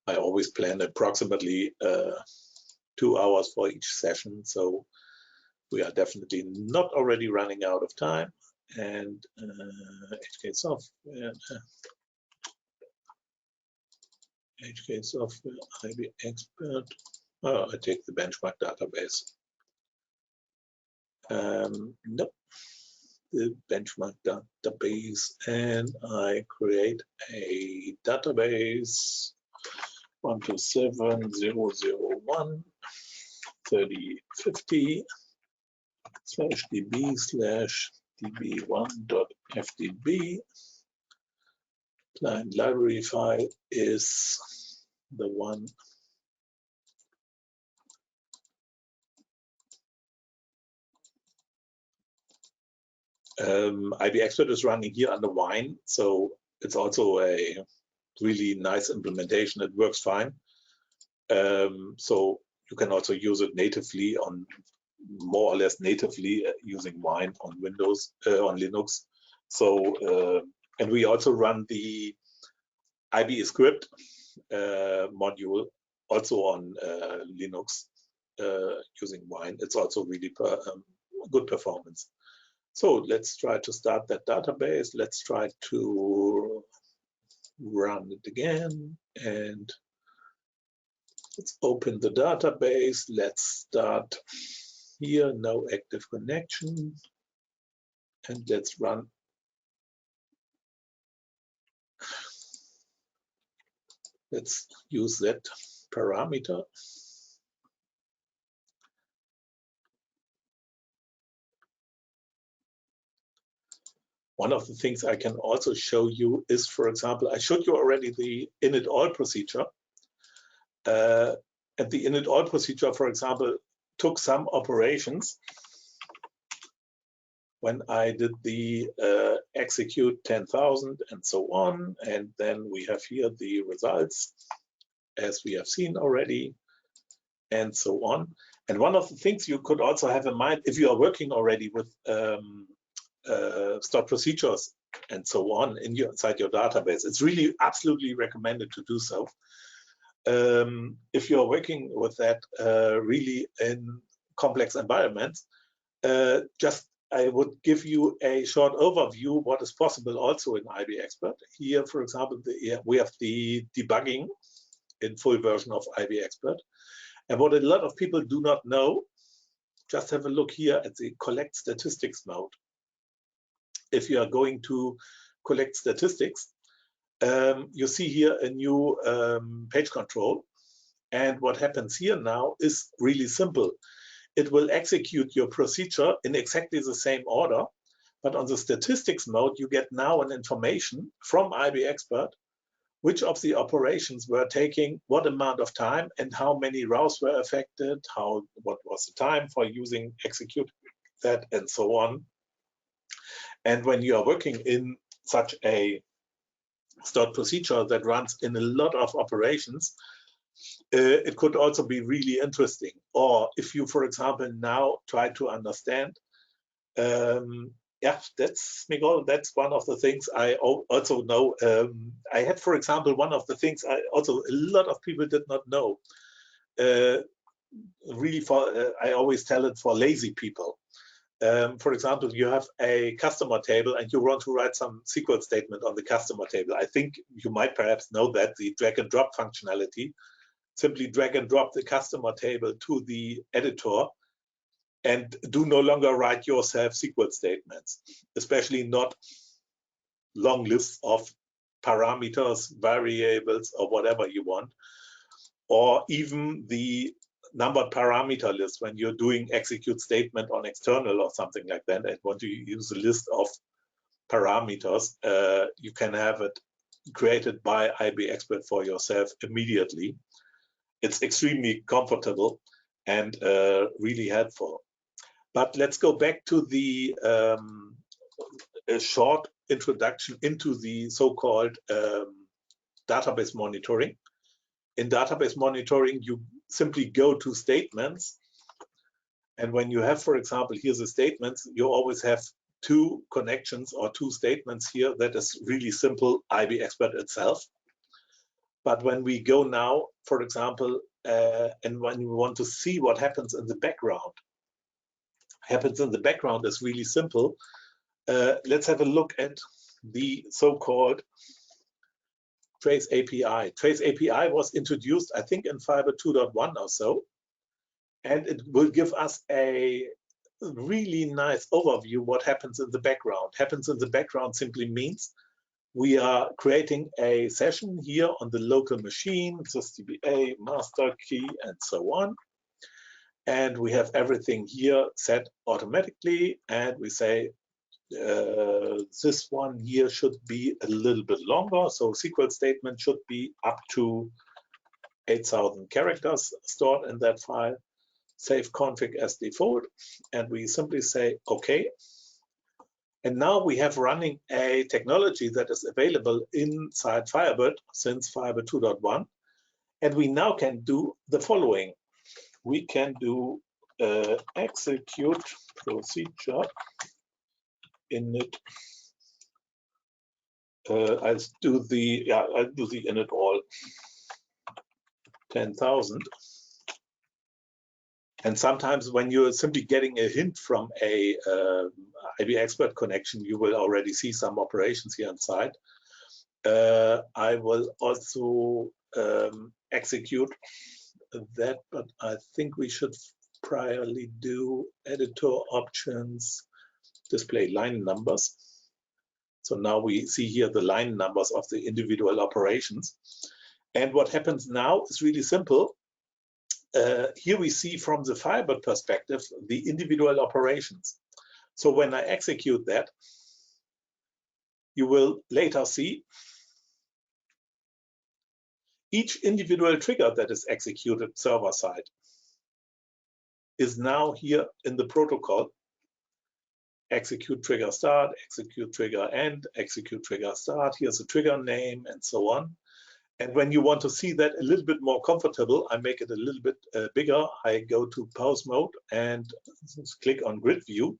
I always plan approximately 2 hours for each session, so we are definitely not already running out of time. And HK Software, IBExpert. Oh, I take the benchmark database. Nope, the benchmark database, and I create a database 127.001/db/db1.ftb. Client library file is the one IBExpert is running here under Wine, so it's also a really nice implementation. It works fine. So you can also use it natively on, more or less natively using Wine on Windows, on Linux. So, and we also run the IBEscript module also on Linux. using wine. It's also really good performance. So let's try to start that database. Let's try to run it again, and let's open the database. Let's start here, no active connection, and let's run. Let's use that parameter. One of the things I can also show you is, for example, I showed you already the init all procedure. And the init all procedure, for example, took some operations when I did the execute 10,000 and so on. And then we have here the results, as we have seen already, and so on. And one of the things you could also have in mind, if you are working already with stored procedures and so on inside your database, it's really absolutely recommended to do so. If you're working with that really in complex environments, I would give you a short overview what is possible also in IBExpert. Here, for example, we have the debugging in full version of IBExpert. And what a lot of people do not know, just have a look here at the collect statistics mode. If you are going to collect statistics, you see here a new page control. And what happens here now is really simple. It will execute your procedure in exactly the same order, but on the statistics mode, you get now an information from IBExpert which of the operations were taking what amount of time and how many rows were affected, what was the time for using execute that, and so on. And when you are working in such a stored procedure that runs in a lot of operations, it could also be really interesting. Or if you, for example, now try to understand, yeah, that's Miguel. That's one of the things I also know. I had, for example, one of the things a lot of people did not know. Really, I always tell it for lazy people. For example, you have a customer table and you want to write some SQL statement on the customer table. I think you might perhaps know that the drag and drop functionality. Simply drag and drop the customer table to the editor and do no longer write yourself SQL statements, especially not long lists of parameters, variables, or whatever you want, or even the numbered parameter list when you're doing execute statement on external or something like that and want to use a list of parameters. You can have it created by IBExpert for yourself immediately. It's extremely comfortable and really helpful. But let's go back to the a short introduction into the so-called database monitoring. In database monitoring, you simply go to statements. And when you have, for example, here's the statements, you always have two connections or two statements here. That is really simple IBExpert itself. But when we go now, for example, and when you want to see what happens in the background, is really simple. Let's have a look at the so-called Trace API. Trace API was introduced, I think, in Firebird 2.1 or so, and it will give us a really nice overview what happens in the background. Happens in the background simply means we are creating a session here on the local machine, just DBA, master key, and so on. And we have everything here set automatically, and we say this one here should be a little bit longer. So SQL statement should be up to 8,000 characters stored in that file. Save config as default, and we simply say OK. And now we have running a technology that is available inside Firebird since Firebird 2.1. And we now can do the following. We can do execute procedure init. I'll do the init all 10,000. And sometimes when you're simply getting a hint from a IBExpert connection, you will already see some operations here inside. I will also execute that, but I think we should priorly do editor options, display line numbers. So now we see here the line numbers of the individual operations. And what happens now is really simple. Here we see from the Firebird perspective the individual operations. So when I execute that, you will later see each individual trigger that is executed server side is now here in the protocol. Execute trigger start, execute trigger end, execute trigger start. Here's the trigger name and so on. And when you want to see that a little bit more comfortable, I make it a little bit bigger. I go to pause mode and click on grid view.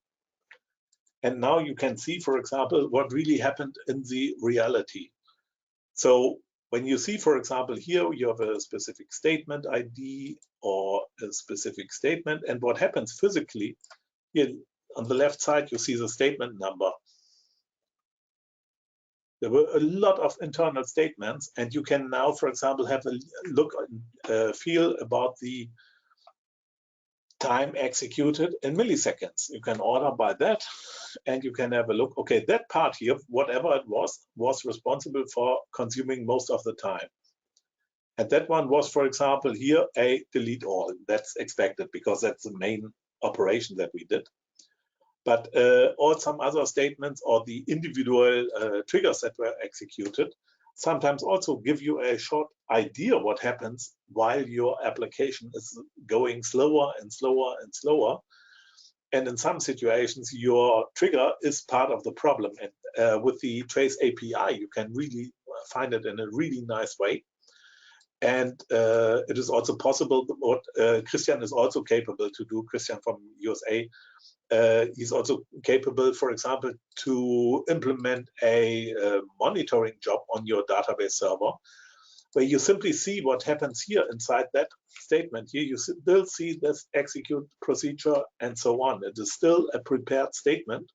And now you can see, for example, what really happened in the reality. So when you see, for example, here you have a specific statement ID or a specific statement, and what happens physically, here on the left side, you see the statement number. There were a lot of internal statements, and you can now, for example, have a look and feel about the time executed in milliseconds. You can order by that, and you can have a look. Okay, that part here, whatever it was responsible for consuming most of the time. And that one was, for example, here a delete all. That's expected because that's the main operation that we did. But all some other statements or the individual triggers that were executed sometimes also give you a short idea what happens while your application is going slower and slower and slower. And in some situations, your trigger is part of the problem. And with the Trace API, you can really find it in a really nice way. And it is also possible, what Christian is also capable to do, Christian from USA, he's also capable, for example, to implement a monitoring job on your database server, where you simply see what happens here inside that statement. Here you still see this execute procedure and so on. It is still a prepared statement.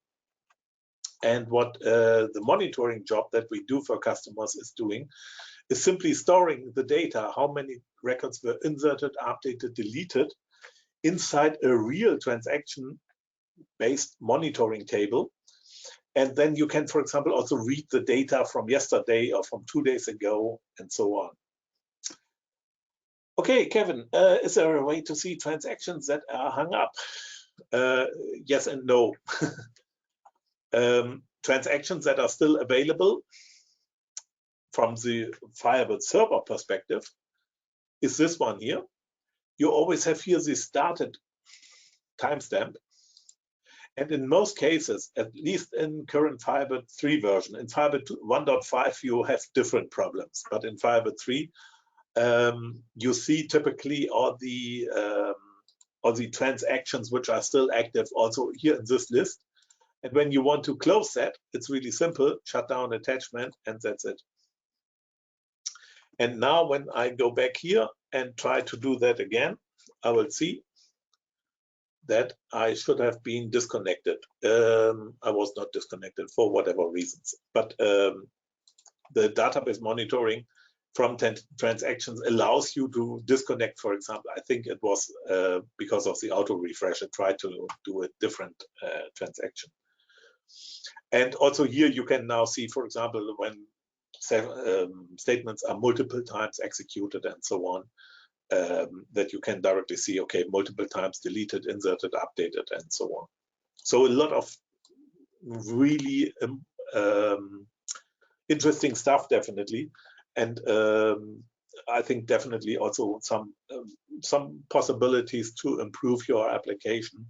And what the monitoring job that we do for customers is doing is simply storing the data, how many records were inserted, updated, deleted, inside a real transaction based monitoring table. And then you can, for example, also read the data from yesterday or from 2 days ago and so on. Okay, Kevin, is there a way to see transactions that are hung up? Yes and no. Transactions that are still available from the Firebird server perspective is this one here. You always have here the started timestamp. And in most cases, at least in current Firebird 3 version, in Firebird 1.5, you have different problems. But in Firebird 3, you see typically all the transactions which are still active also here in this list. And when you want to close that, it's really simple, shut down attachment, and that's it. And now when I go back here and try to do that again, I will see that I should have been disconnected. I was not disconnected for whatever reasons, but the database monitoring from transactions allows you to disconnect, for example. I think it was because of the auto refresh, it tried to do a different transaction. And also here you can now see, for example, when statements are multiple times executed and so on, that you can directly see, okay, multiple times deleted, inserted, updated, and so on. So a lot of really interesting stuff, definitely. And I think definitely also some possibilities to improve your application.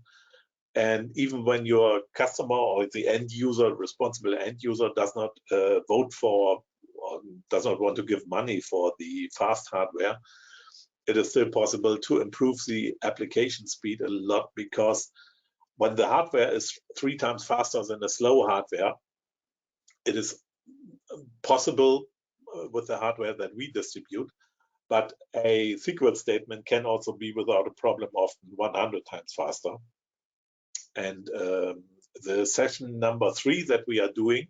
And even when your customer or the end user, responsible end user, does not vote for or does not want to give money for the fast hardware, it is still possible to improve the application speed a lot, because when the hardware is 3 times faster than a slow hardware, it is possible with the hardware that we distribute, but a SQL statement can also be without a problem often 100 times faster. And the session number 3 that we are doing,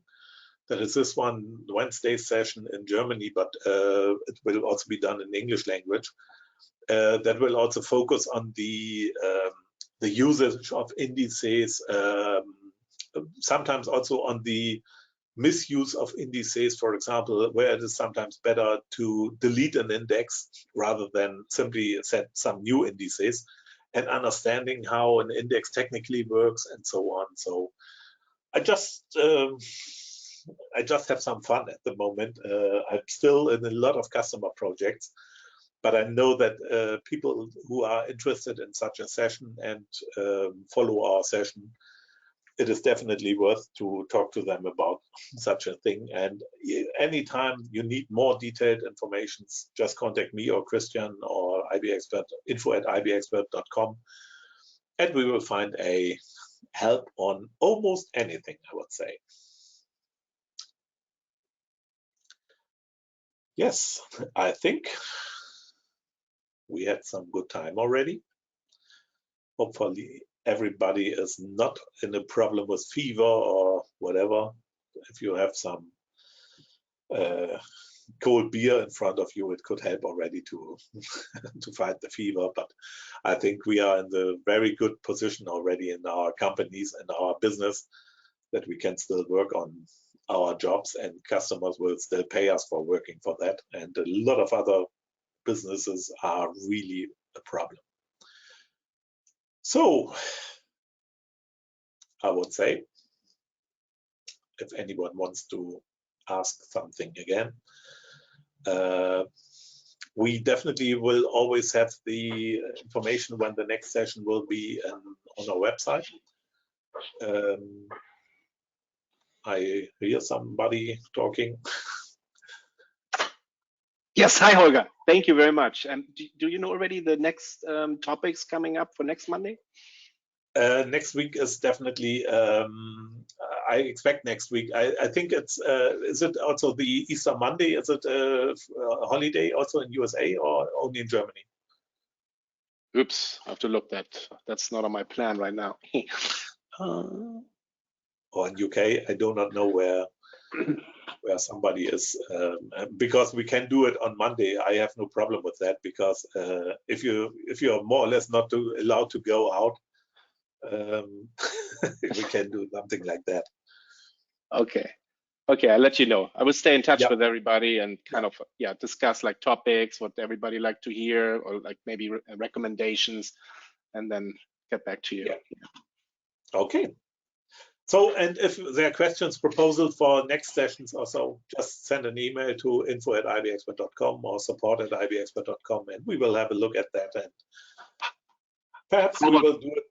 that is this one Wednesday session in Germany, but it will also be done in English language. That will also focus on the usage of indices, sometimes also on the misuse of indices, for example, where it is sometimes better to delete an index rather than simply set some new indices, and understanding how an index technically works and so on. So I just have some fun at the moment. I'm still in a lot of customer projects, but I know that people who are interested in such a session and follow our session, it is definitely worth to talk to them about such a thing. And anytime you need more detailed information, just contact me or Christian or IBExpert, info@IBExpert.com, and we will find a help on almost anything, I would say. Yes, I think we had some good time already. Hopefully everybody is not in a problem with fever or whatever. If you have some cold beer in front of you, it could help already to to fight the fever. But I think we are in the very good position already in our companies and our business that we can still work on our jobs, and customers will still pay us for working for that. And a lot of other businesses are really a problem. So I would say, if anyone wants to ask something again, we definitely will always have the information when the next session will be on our website. I hear somebody talking. Yes, hi Holger. Thank you very much. Do you know already the next topics coming up for next Monday? Next week is definitely, I expect next week. I think it's, is it also the Easter Monday? Is it a holiday also in USA or only in Germany? Oops, I have to look that. That's not on my plan right now. Or in UK, I do not know where somebody is, because we can do it on Monday. I have no problem with that, because if you're more or less not allowed to go out, we can do something like that. Okay, I'll let you know. I will stay in touch with everybody and kind of discuss like topics, what everybody like to hear, or like maybe recommendations, and then get back to you. Okay. So, and if there are questions, proposals for next sessions or so, just send an email to info@IBExpert.com or support@IBExpert.com, and we will have a look at that, and perhaps we will do it.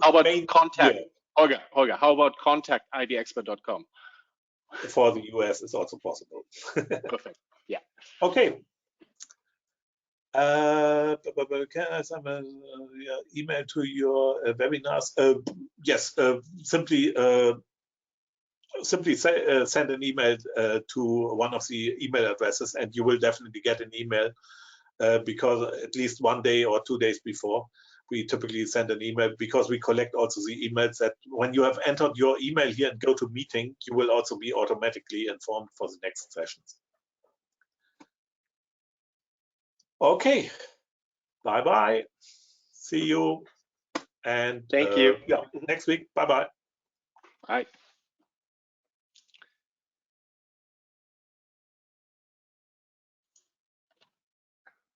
How about contact, Holger, how about contact IBExpert.com? For the US is also possible. Perfect, yeah. Okay. Can I send an email to your webinars? Yes, simply send an email to one of the email addresses, and you will definitely get an email, because at least 1 day or 2 days before, we typically send an email, because we collect also the emails that when you have entered your email here and go to meeting, you will also be automatically informed for the next sessions. Okay, bye-bye. See you. And thank you. Yeah, next week. Bye-bye. Bye.